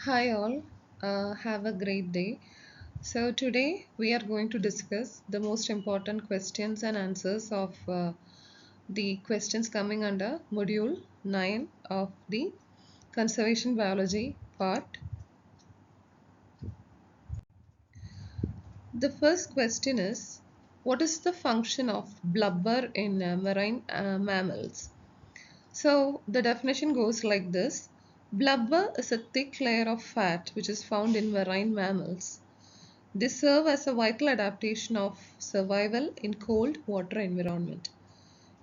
Hi all, have a great day. So today we are going to discuss the most important questions and answers of the questions coming under module 9 of the conservation biology part. The first question is, what is the function of blubber in marine mammals? So the definition goes like this. Blubber is a thick layer of fat which is found in marine mammals. They serve as a vital adaptation of survival in cold water environment.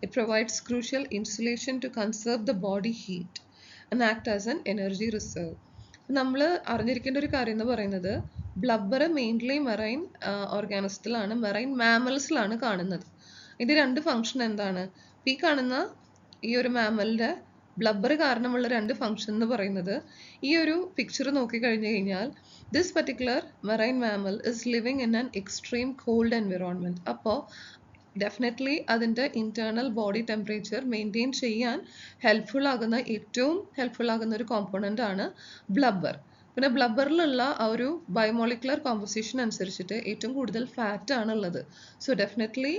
It provides crucial insulation to conserve the body heat and act as an energy reserve. നമ്മൾ അറിഞ്ഞിരിക്കേണ്ട ഒരു കാര്യം എന്ന് പറയുന്നത് ബ്ലബ്ബർ mainly marine ഓർഗാനിസത്തിലാണ് marine മാമൽസിലാണ് കാണുന്നത്. ഇതിന്റെ രണ്ട് function എന്താണ്? ഈ കാണുന്ന ഈ ഒരു മാമലിന്റെ ബ്ലബ്ബർ കാരണമുള്ള രണ്ട് ഫംഗ്ഷൻ എന്ന് പറയുന്നത് ഈ ഒരു പിക്ചർ നോക്കിക്കഴിഞ്ഞു കഴിഞ്ഞാൽ this particular marine mammal is living in an extreme called environment. അപ്പോൾ ഡെഫിനറ്റ്ലി അതിൻ്റെ ഇന്റേണൽ ബോഡി ടെമ്പറേച്ചർ മെയിൻറ്റെയിൻ ചെയ്യാൻ ഏറ്റവും ഹെൽപ്ഫുൾ ആകുന്ന ഒരു കോമ്പോണൻ്റ് ആണ് ബ്ലബ്ബർ. പിന്നെ ബ്ലബ്ബറിലുള്ള ആ ഒരു ബയോമോളിക്കുലർ കോമ്പോസിഷൻ അനുസരിച്ചിട്ട് ഏറ്റവും കൂടുതൽ ഫാറ്റ് ആണ് ഉള്ളത്. So definitely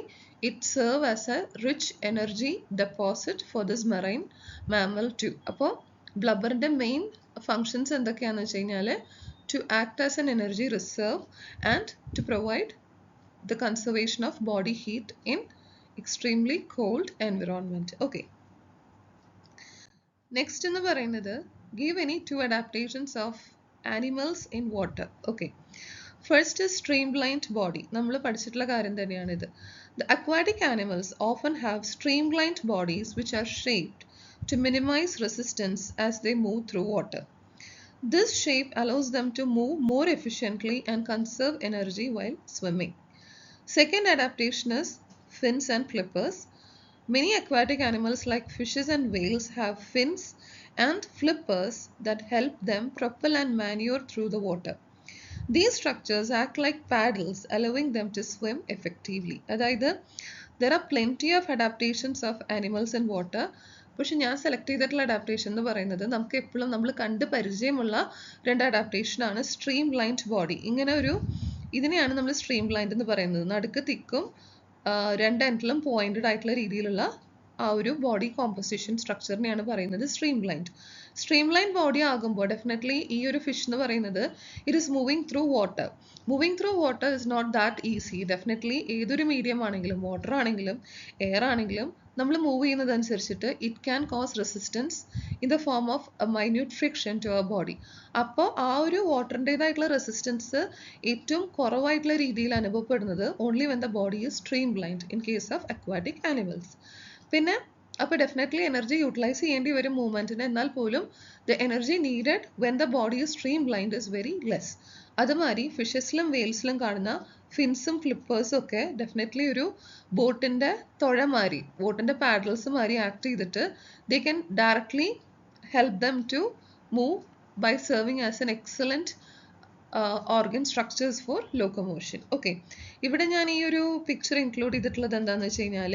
it serve as a rich energy deposit for this marine mammal too. അപ്പോൾ ബ്ലബ്ബറിൻ്റെ മെയിൻ ഫങ്ഷൻസ് എന്തൊക്കെയാണെന്ന് വെച്ച് കഴിഞ്ഞാൽ to act as an energy reserve and to provide the conservation of body heat in extremely cold environment. Okay. Next എന്ന് പറയുന്നത് give any two adaptations of animals in water. Okay. First is streamlined body. നമ്മൾ പഠിച്ചിട്ടുള്ള കാര്യം തന്നെയാണിത്. The aquatic animals often have streamlined bodies which are shaped to minimize resistance as they move through water. This shape allows them to move more efficiently and conserve energy while swimming. Second adaptation is fins and flippers. Many aquatic animals like fishes and whales have fins and flippers that help them propel and maneuver through the water. These structures act like paddles, allowing them to swim effectively. അതായത് there are plenty of adaptations of animals in water. പക്ഷെ ഞാൻ select ചെയ്തിട്ടുള്ള adaptation എന്ന് പറയുന്നത് നമുക്ക് എപ്പോഴും നമ്മൾ കണ്ട് പരിചയമുള്ള രണ്ട് അഡാപ്റ്റേഷൻ ആണ്. സ്ട്രീം ലൈൻഡ് ബോഡി, ഇങ്ങനെ ഒരു ഇതിനെയാണ് നമ്മൾ സ്ട്രീം ലൈൻഡ് എന്ന് പറയുന്നത്. നടുക്ക് തിക്കും രണ്ട് എൻഡിലും പോയിന്റഡ് ആയിട്ടുള്ള രീതിയിലുള്ള ആ ഒരു ബോഡി കോമ്പോസിഷൻ സ്ട്രക്ചറിനെയാണ് പറയുന്നത് streamlined. Streamline body ആകുമ്പോൾ ഡെഫിനറ്റ്ലി ഈ ഒരു ഫിഷ് എന്ന് പറയുന്നത് it is moving through water. Moving through water is not that easy. Definitely ഏതൊരു മീഡിയം ആണെങ്കിലും വാട്ടർ ആണെങ്കിലും എയർ ആണെങ്കിലും നമ്മൾ മൂവ് ചെയ്യുന്നതനുസരിച്ചിട്ട് it can cause resistance in the form of a minute friction to our body. അപ്പോൾ ആ ഒരു വാട്ടറിൻ്റെതായിട്ടുള്ള റെസിസ്റ്റൻസ് ഏറ്റവും കുറവായിട്ടുള്ള രീതിയിൽ അനുഭവപ്പെടുന്നത് only when the body is streamlined in case of aquatic animals. പിന്നെ അപ്പോൾ ഡെഫിനറ്റ്ലി എനർജി യൂട്ടിലൈസ് ചെയ്യേണ്ടി വരും മൂവ്മെൻറ്റിന്, എന്നാൽ പോലും the energy needed when the body is stream lined is very less. അതുമാതിരി ഫിഷസിലും വെയിൽസിലും കാണുന്ന ഫിൻസും ഫ്ലിപ്പേഴ്സും ഒക്കെ ഡെഫിനറ്റ്ലി ഒരു ബോട്ടിൻ്റെ തുഴമാരി, ബോട്ടിൻ്റെ പാഡൽസ് മാതിരി ആക്ട് ചെയ്തിട്ട് they can directly help them to move by serving as an excellent organ structures for locomotion. Okay, ഇവിടെ ഞാൻ ഈ ഒരു പിക്ചർ ഇൻക്ലൂഡ് ചെയ്തിട്ടുള്ളത് എന്താണെന്ന് വെച്ച് കഴിഞ്ഞാൽ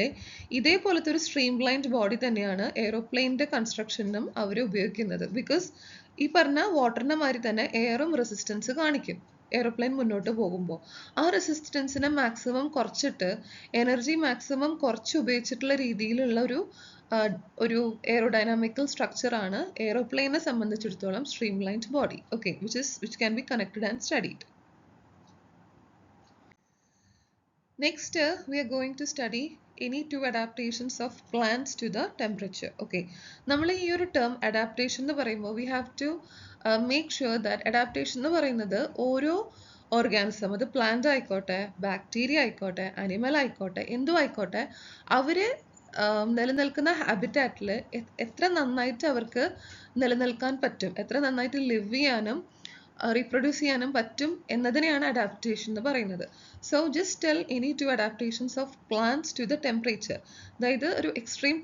ഇതേപോലത്തെ ഒരു സ്ട്രീം ലൈൻഡ് ബോഡി തന്നെയാണ് എയ്റോപ്ലെയിനിൻ്റെ കൺസ്ട്രക്ഷനും അവർ ഉപയോഗിക്കുന്നത്. ബിക്കോസ് ഈ പറഞ്ഞ വാട്ടറിൻ്റെ മാതിരി തന്നെ എയറും റെസിസ്റ്റൻസ് കാണിക്കും എയ്റോപ്ലെയിൻ മുന്നോട്ട് പോകുമ്പോൾ. ആ റെസിസ്റ്റൻസിനെ മാക്സിമം കുറച്ചിട്ട് എനർജി മാക്സിമം കുറച്ച് ഉപയോഗിച്ചിട്ടുള്ള രീതിയിലുള്ള ഒരു എയറോഡൈനാമിക്കൽ സ്ട്രക്ചർ ആണ് എയ്റോപ്ലെയിനെ സംബന്ധിച്ചിടത്തോളം stream lined body. Okay, which can be connected and studied. Next, we are going to study any two adaptations of plants to the temperature. Okay, നമ്മൾ ഈ ഒരു ടേം അഡാപ്റ്റേഷൻ എന്ന് പറയുമ്പോൾ we have to make sure that adaptation എന്ന് പറയുന്നത് ഓരോ organism, അത് plant ആയിക്കോട്ടെ, ബാക്ടീരിയ ആയിക്കോട്ടെ, അനിമൽ ആയിക്കോട്ടെ, എന്തും ആയിക്കോട്ടെ, അവര് നിലനിൽക്കുന്ന ഹാബിറ്റാറ്റിൽ എത്ര നന്നായിട്ട് അവർക്ക് നിലനിൽക്കാൻ പറ്റും, എത്ര നന്നായിട്ട് ലിവ് ചെയ്യാനും റീപ്രൊഡ്യൂസ് ചെയ്യാനും പറ്റും എന്നതിനെയാണ് അഡാപ്റ്റേഷൻ എന്ന് പറയുന്നത്. So just tell any two adaptations of plants to the temperature. അതായത് ഒരു എക്സ്ട്രീം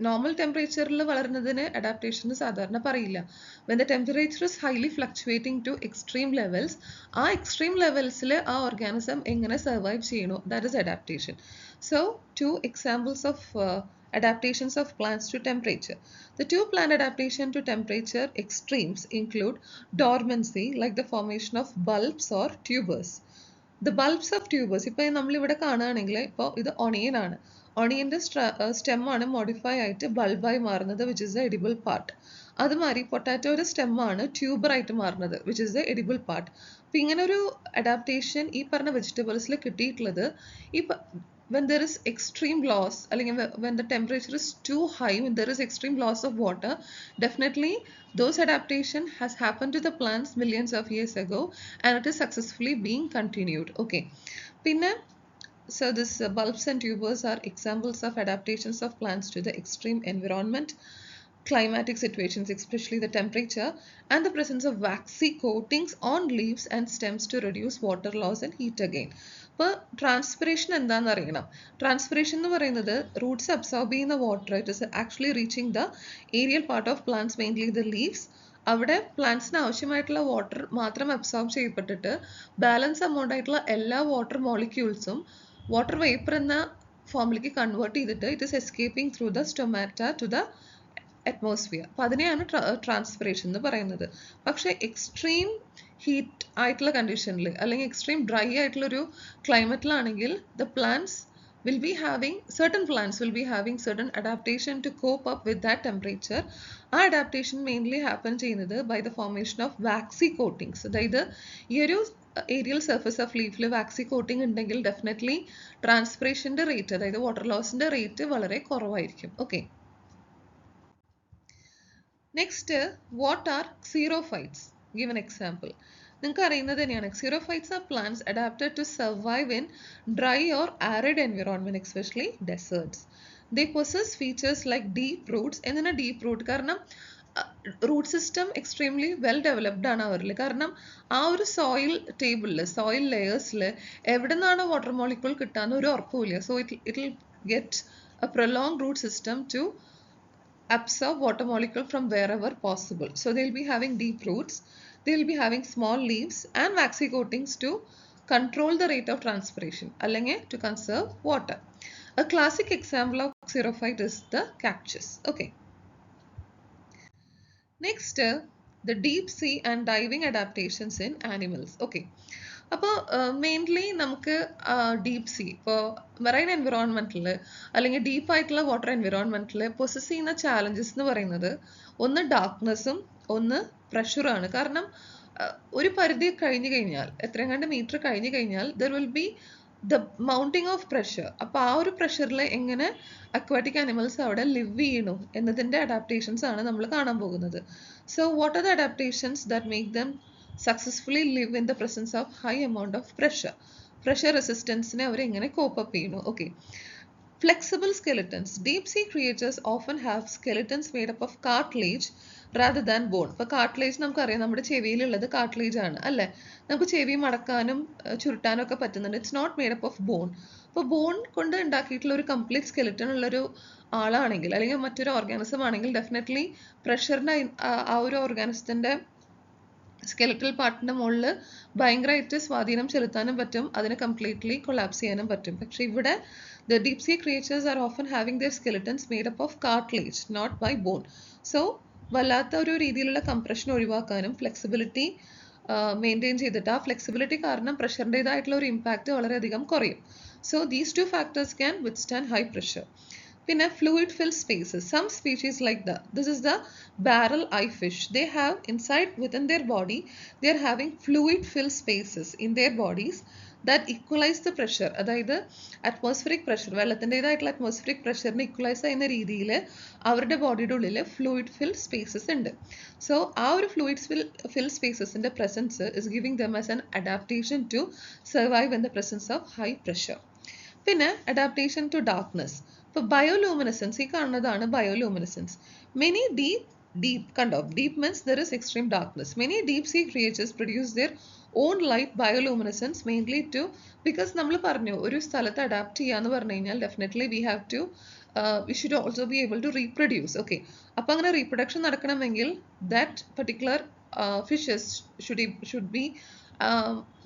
നോർമൽ ടെമ്പറേച്ചറിൽ വളരുന്നതിന് അഡാപ്റ്റേഷൻ സാധാരണ പറയില്ല. When the temperature is highly fluctuating to extreme levels, ആ എക്സ്ട്രീം ലെവൽസിൽ ആ ഓർഗാനിസം എങ്ങനെ സർവൈവ് ചെയ്യണോ, that is adaptation. So two examples of adaptations of plants to temperature. The two plant adaptation to temperature extremes include dormancy, like the formation of bulbs or tubers. The bulbs of tubers, ഇപ്പോൾ നമ്മളിവിടെ കാണുകയാണെങ്കിൽ ഇപ്പോൾ ഇത് onion ആണ്. ഒണിയൻ്റെ stem ആണ് modify ആയിട്ട് ബൾബായി മാറുന്നത്, which is the edible part. അതുമാതിരി പൊട്ടാറ്റോയുടെ സ്റ്റെം ആണ് ട്യൂബർ ആയിട്ട് മാറുന്നത്, which is the edible part. അപ്പോൾ ഇങ്ങനെ ഒരു അഡാപ്റ്റേഷൻ ഈ പറഞ്ഞ വെജിറ്റബിൾസിൽ കിട്ടിയിട്ടുള്ളത് ഈ when there is extreme loss, when the temperature is too high, when there is extreme loss of water, definitely those adaptation has happened to the plants millions of years ago and it is successfully being continued. Okay, pinna so this bulbs and tubers are examples of adaptations of plants to the extreme environment, climatic situations, especially the temperature and the presence of waxy coatings on leaves and stems to reduce water loss and heat again. ഇപ്പോൾ transpiration എന്താണെന്ന് അറിയണം. Transpiration എന്ന് പറയുന്നത് roots absorb ചെയ്യുന്ന water, it is actually reaching the aerial part of plants, mainly the leaves. അവിടെ പ്ലാന്റ്സിന് ആവശ്യമായിട്ടുള്ള water മാത്രം അബ്സോർബ് ചെയ്യപ്പെട്ടിട്ട് ബാലൻസ് എമൗണ്ട് ആയിട്ടുള്ള എല്ലാ വാട്ടർ മോളിക്യൂൾസും വാട്ടർ വേപ്പർ എന്ന ഫോമിലേക്ക് കൺവേർട്ട് ചെയ്തിട്ട് it is escaping through the stomata to the atmosphere. അപ്പം അതിനെയാണ് ട്രാൻസ്പിറേഷൻ എന്ന് പറയുന്നത്. പക്ഷേ എക്സ്ട്രീം ഹീറ്റ് ആയിട്ടുള്ള കണ്ടീഷനിൽ അല്ലെങ്കിൽ എക്സ്ട്രീം ഡ്രൈ ആയിട്ടുള്ളൊരു ക്ലൈമറ്റിലാണെങ്കിൽ the plants will be having certain adaptation to cope up with that temperature. ആ adaptation mainly happen ചെയ്യുന്നത് by the formation of waxy coatings. അതായത് ഈ ഒരു ഏരിയൽ സർഫസ് ഓഫ് ലീഫിൽ വാക്സി കോട്ടിംഗ് ഉണ്ടെങ്കിൽ ഡെഫിനറ്റ്ലി ട്രാൻസ്പിറേഷൻ്റെ റേറ്റ്, അതായത് വാട്ടർ ലോസിൻ്റെ റേറ്റ് വളരെ കുറവായിരിക്കും. Okay, next, what are xerophytes? Give an example. നിങ്ങൾക്ക് അറിയുന്നത് തന്നെയാണ്, xerophytes are plants adapted to survive in dry or arid environment, especially deserts. They possess features like deep roots. എന്തിനാ deep root? കാരണം root system extremely well developed ആണ് അവരിൽ. കാരണം ആ ഒരു സോയിൽ ടേബിളിൽ, സോയിൽ ലെയേഴ്സിൽ എവിടെ നിന്നാണ് വാട്ടർ മോളിക്യൂൾ കിട്ടാന്ന് ഒരു ഉറപ്പുമില്ല. So it will get a prolong root system to absorb water molecule from wherever possible. So they will be having deep roots, they will be having small leaves and waxy coatings to control the rate of transpiration, allange to conserve water. A classic example of xerophyte is the cactus. Okay, next, the deep sea and diving adaptations in animals. Okay, അപ്പോൾ mainly നമുക്ക് deep see, ഇപ്പോൾ marine എൻവിറോൺമെൻറ്റിൽ അല്ലെങ്കിൽ ഡീപ്പായിട്ടുള്ള water എൻവിറോൺമെൻറ്റിൽ possess ചെയ്യുന്ന challenges എന്ന് പറയുന്നത് ഒന്ന് ഡാർക്ക്നെസ്സും ഒന്ന് പ്രഷറാണ്. കാരണം ഒരു പരിധി കഴിഞ്ഞു കഴിഞ്ഞാൽ, എത്രയും കണ്ട് മീറ്റർ കഴിഞ്ഞു കഴിഞ്ഞാൽ there will B the mounting of pressure. അപ്പോൾ ആ ഒരു പ്രഷറിൽ എങ്ങനെ അക്വാറ്റിക് ആനിമൽസ് അവിടെ ലിവ് ചെയ്യണു എന്നതിൻ്റെ അഡാപ്റ്റേഷൻസ് ആണ് നമ്മൾ കാണാൻ പോകുന്നത്. So what are the adaptations that make them successfully live in the presence of high amount of pressure? Pressure resistance ne avaru engane cope up cheyunu. Okay, flexible skeletons. Deep sea creatures often have skeletons made up of cartilage rather than bone. ഇപ്പോൾ cartilage നമുക്കറിയാം, നമ്മുടെ ചെവിയിലുള്ളത് cartilage ആണ് അല്ലേ. നമുക്ക് ചെവി മടക്കാനും ചുരുട്ടാനും ഒക്കെ പറ്റുന്നുണ്ട്. It's not made up of bone. അപ്പോൾ ബോൺ കൊണ്ട് ഉണ്ടാക്കിയിട്ടുള്ള ഒരു കംപ്ലീറ്റ് സ്കെലിറ്റൺ ഉള്ളൊരു ആളാണെങ്കിൽ അല്ലെങ്കിൽ മറ്റൊരു ഓർഗാനിസം ആണെങ്കിൽ ഡെഫിനറ്റ്ലി പ്രഷറിൻ്റെ ആ ഒരു ഓർഗാനിസത്തിൻ്റെ സ്കെലറ്റൽ പാർട്ടിൻ്റെ മുകളിൽ ഭയങ്കരമായിട്ട് സ്വാധീനം ചെലുത്താനും പറ്റും, അതിനെ കംപ്ലീറ്റ്ലി കൊളാപ്സ് ചെയ്യാനും പറ്റും. പക്ഷെ ഇവിടെ the deep sea creatures are often having their skeletons made up of cartilage, not by bone. So വല്ലാത്ത ഒരു രീതിയിലുള്ള കംപ്രഷൻ ഒഴിവാക്കാനും ഫ്ലെക്സിബിലിറ്റി മെയിൻറ്റെയിൻ ചെയ്തിട്ട് ആ ഫ്ലെക്സിബിലിറ്റി കാരണം പ്രഷറിൻ്റെതായിട്ടുള്ള ഒരു ഇമ്പാക്റ്റ് വളരെയധികം കുറയും. So these two factors can withstand high pressure. പിന്നെ fluid filled spaces. Some species like this is the barrel eye fish. They have inside within their body, they are having fluid filled spaces in their bodies that equalize the pressure. അതായത് atmospheric pressure, വെള്ളത്തിൻ്റെതായിട്ടുള്ള atmospheric പ്രഷറിനെ equalise ചെയ്യുന്ന രീതിയിൽ അവരുടെ ബോഡിയുടെ ഉള്ളിൽ fluid fill spaces ഉണ്ട്. So ആ ഒരു ഫ്ലൂയിഡ് ഫിൽ സ്പേസസിൻ്റെ presence is giving them as an adaptation to survive in the presence of high pressure. പിന്നെ അഡാപ്റ്റേഷൻ ടു ഡാർക്ക്നെസ്. ഇപ്പോൾ ബയോലൂമിനസൻസ്, ഈ കാണുന്നതാണ് ബയോലൂമിനസൻസ്. മെനി ഡീപ്പ് കണ്ടോ, deep means there is extreme darkness. Many deep sea creatures produce their own light bioluminescence mainly to, because നമ്മൾ പറഞ്ഞു ഒരു സ്ഥലത്ത് adapt ചെയ്യാന്ന് പറഞ്ഞു കഴിഞ്ഞാൽ definitely we have to we should also be able to reproduce. Okay, അപ്പോൾ അങ്ങനെ reproduction നടക്കണമെങ്കിൽ that particular fishes should be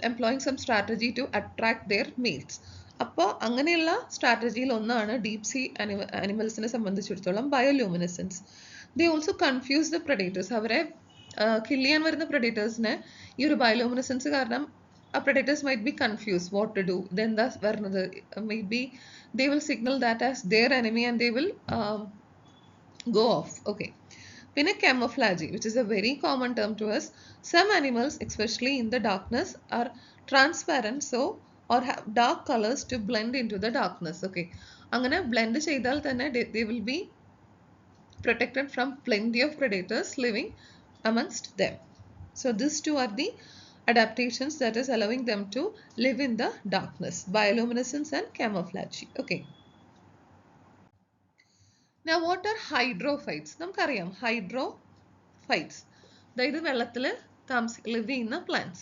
employing some strategy to attract their mates. അപ്പോൾ അങ്ങനെയുള്ള സ്ട്രാറ്റജിയിൽ ഒന്നാണ് ഡീപ് സീ ആനിമൽസിനെ സംബന്ധിച്ചിടത്തോളം bioluminescence. They also confuse the predators. അവരെ kill ചെയ്യാൻ വരുന്ന പ്രഡേറ്റേഴ്സിനെ ഈ ഒരു ബയോലൂമിനസെൻസ് കാരണം predators might be confused what to do. Then thus maybe they will signal that as their enemy and they will go off. Okay. Pinna camouflage, which is a very common term to us. Some animals, especially in the darkness, are transparent so or have dark colors to blend into the darkness. Okay. Angana blend ചെയ്താൽ തന്നെ they will be protected from plenty of predators living amongst them. So these two are the adaptations that is allowing them to live in the darkness, bioluminescence and camouflage. Okay. Now what are hydrophytes? നമുക്കറിയാം hydrophytes. അതായത് വെള്ളത്തിൽ live ചെയ്യുന്ന plants.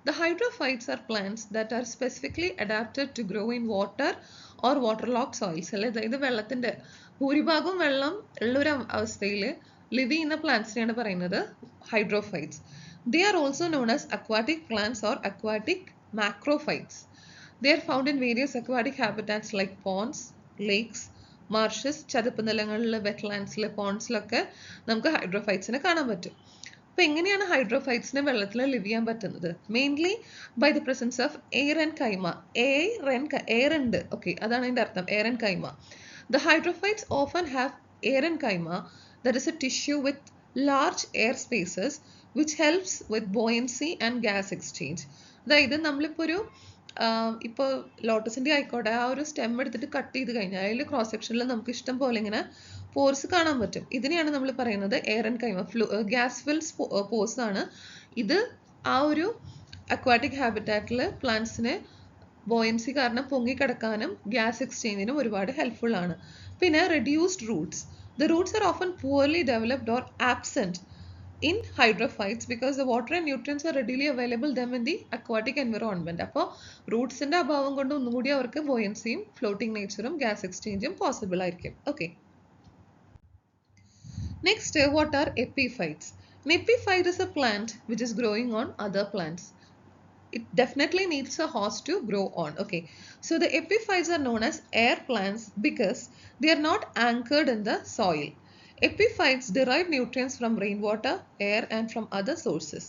The hydrophytes are plants that are specifically adapted to grow in water or waterlogged soils. അല്ലെ അതായത് വെള്ളത്തിന്റെ ഭൂരിഭാഗം വെള്ളം ഉള്ളൊരു അവസ്ഥയിൽ live ചെയ്യുന്ന പ്ലാന്റ്സിനെയാണ് പറയുന്നത് hydrophytes. They are also known as aquatic plants or aquatic macrophytes. They are found in various aquatic habitats like ponds, lakes, marshes, ചതുപ്പ് നിലങ്ങളിൽ, വെറ്റ്ലാൻഡ്സിൽ, പോൺഡ്സിലൊക്കെ നമുക്ക് ഹൈഡ്രോഫൈറ്റ്സിനെ കാണാൻ പറ്റും. അപ്പോൾ എങ്ങനെയാണ് ഹൈഡ്രോഫൈറ്റ്സിനെ വെള്ളത്തിൽ ലിവ് ചെയ്യാൻ പറ്റുന്നത്? Mainly by the presence of aerenchyma. Air ഉണ്ട്, ഓക്കെ, അതാണ് അതിൻ്റെ അർത്ഥം, aerenchyma. The hydrophytes often have air and chyma, that is a tissue with large air spaces which helps with buoyancy and gas exchange. അതായത് നമ്മളിപ്പോൾ ഒരു ഇപ്പോൾ ലോട്ടസിൻ്റെ ആയിക്കോട്ടെ ആ ഒരു സ്റ്റെം എടുത്തിട്ട് കട്ട് ചെയ്ത് കഴിഞ്ഞാൽ അതിൽ ക്രോസ് സെക്ഷനിൽ നമുക്ക് ഇഷ്ടം പോലെ ഇങ്ങനെ പോർസ് കാണാൻ പറ്റും. ഇതിനെയാണ് നമ്മൾ പറയുന്നത് aerenchyma. Gas fills pores ആണ് ഇത്. ആ ഒരു അക്വാറ്റിക് ഹാബിറ്റാറ്റിൽ പ്ലാന്റ്സിന് ബോയൻസി കാരണം പൊങ്ങിക്കിടക്കാനും ഗ്യാസ് എക്സ്ചേഞ്ചിനും ഒരുപാട് ഹെൽപ്ഫുൾ ആണ്. പിന്നെ reduced Roots. The roots are often poorly developed or absent in hydrophytes because the water and nutrients are readily available them in the aquatic environment. അപ്പോൾ റൂട്ട്സിന്റെ അഭാവം കൊണ്ട് ഒന്നുകൂടി അവർക്ക് ബോയൻസിയും ഫ്ലോട്ടിംഗ് നേച്ചറും ഗ്യാസ് എക്സ്ചേഞ്ചും പോസിബിൾ ആയിരിക്കും. Okay. Next, what are epiphytes? An epiphyte is a plant which is growing on other plants. It definitely needs a host to grow on. Okay, so the epiphytes are known as air plants because they are not anchored in the soil. Epiphytes derive nutrients from rainwater, air and from other sources.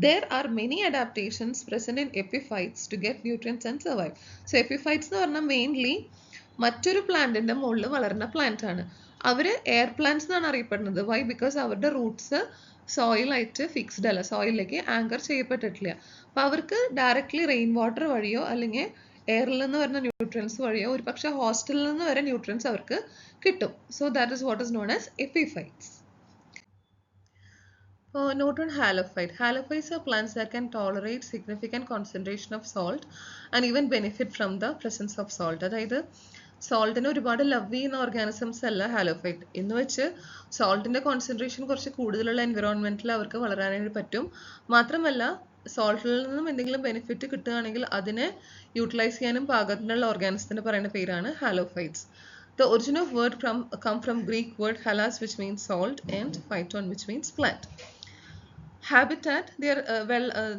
There are many adaptations present in epiphytes to get nutrients and survive. So epiphytes എന്ന് പറഞ്ഞാൽ mainly മറ്റൊരു പ്ലാന്റിന്റെ മുകളിൽ വളരുന്ന plant ആണ്. അവര് air plants എന്നാണ് അറിയപ്പെടുന്നത്. വൈ? ബിക്കോസ് അവരുടെ റൂട്ട്സ് സോയിലായിട്ട് ഫിക്സ്ഡ് അല്ല, സോയിലിലേക്ക് ആങ്കർ ചെയ്യപ്പെട്ടിട്ടില്ല. അപ്പോൾ അവർക്ക് ഡയറക്റ്റ്ലി റെയിൻ വാട്ടർ വഴിയോ അല്ലെങ്കിൽ എയറിൽ നിന്ന് വരുന്ന ന്യൂട്രിയൻസ് വഴിയോ ഒരു പക്ഷെ ഹോസ്റ്റലിൽ നിന്ന് വരെ ന്യൂട്രിയൻസ് അവർക്ക് കിട്ടും. So that is what is known as epiphytes. Note on halophyte. Halophytes are plants that can tolerate significant concentration of salt and even benefit from the presence of salt. അതായത് സോൾട്ടിനെ ഒരുപാട് ലവ് ചെയ്യുന്ന organisms അല്ല ഹാലോഫൈറ്റ്. എന്ന് വെച്ച് സോൾട്ടിന്റെ concentration കുറച്ച് കൂടുതലുള്ള എൻവിറോൺമെന്റിൽ അവർക്ക് വളരാനായിട്ട് പറ്റും. മാത്രമല്ല സോൾട്ടിൽ നിന്നും എന്തെങ്കിലും ബെനിഫിറ്റ് കിട്ടുകയാണെങ്കിൽ അതിനെ യൂട്ടിലൈസ് ചെയ്യാനും പാകത്തിനുള്ള ഓർഗാനിസത്തിന് പറയുന്ന പേരാണ് ഹാലോഫൈറ്റ്സ്. The origin of word come from Greek word halas, which means salt, and phyton, which means plant. Habitat, they are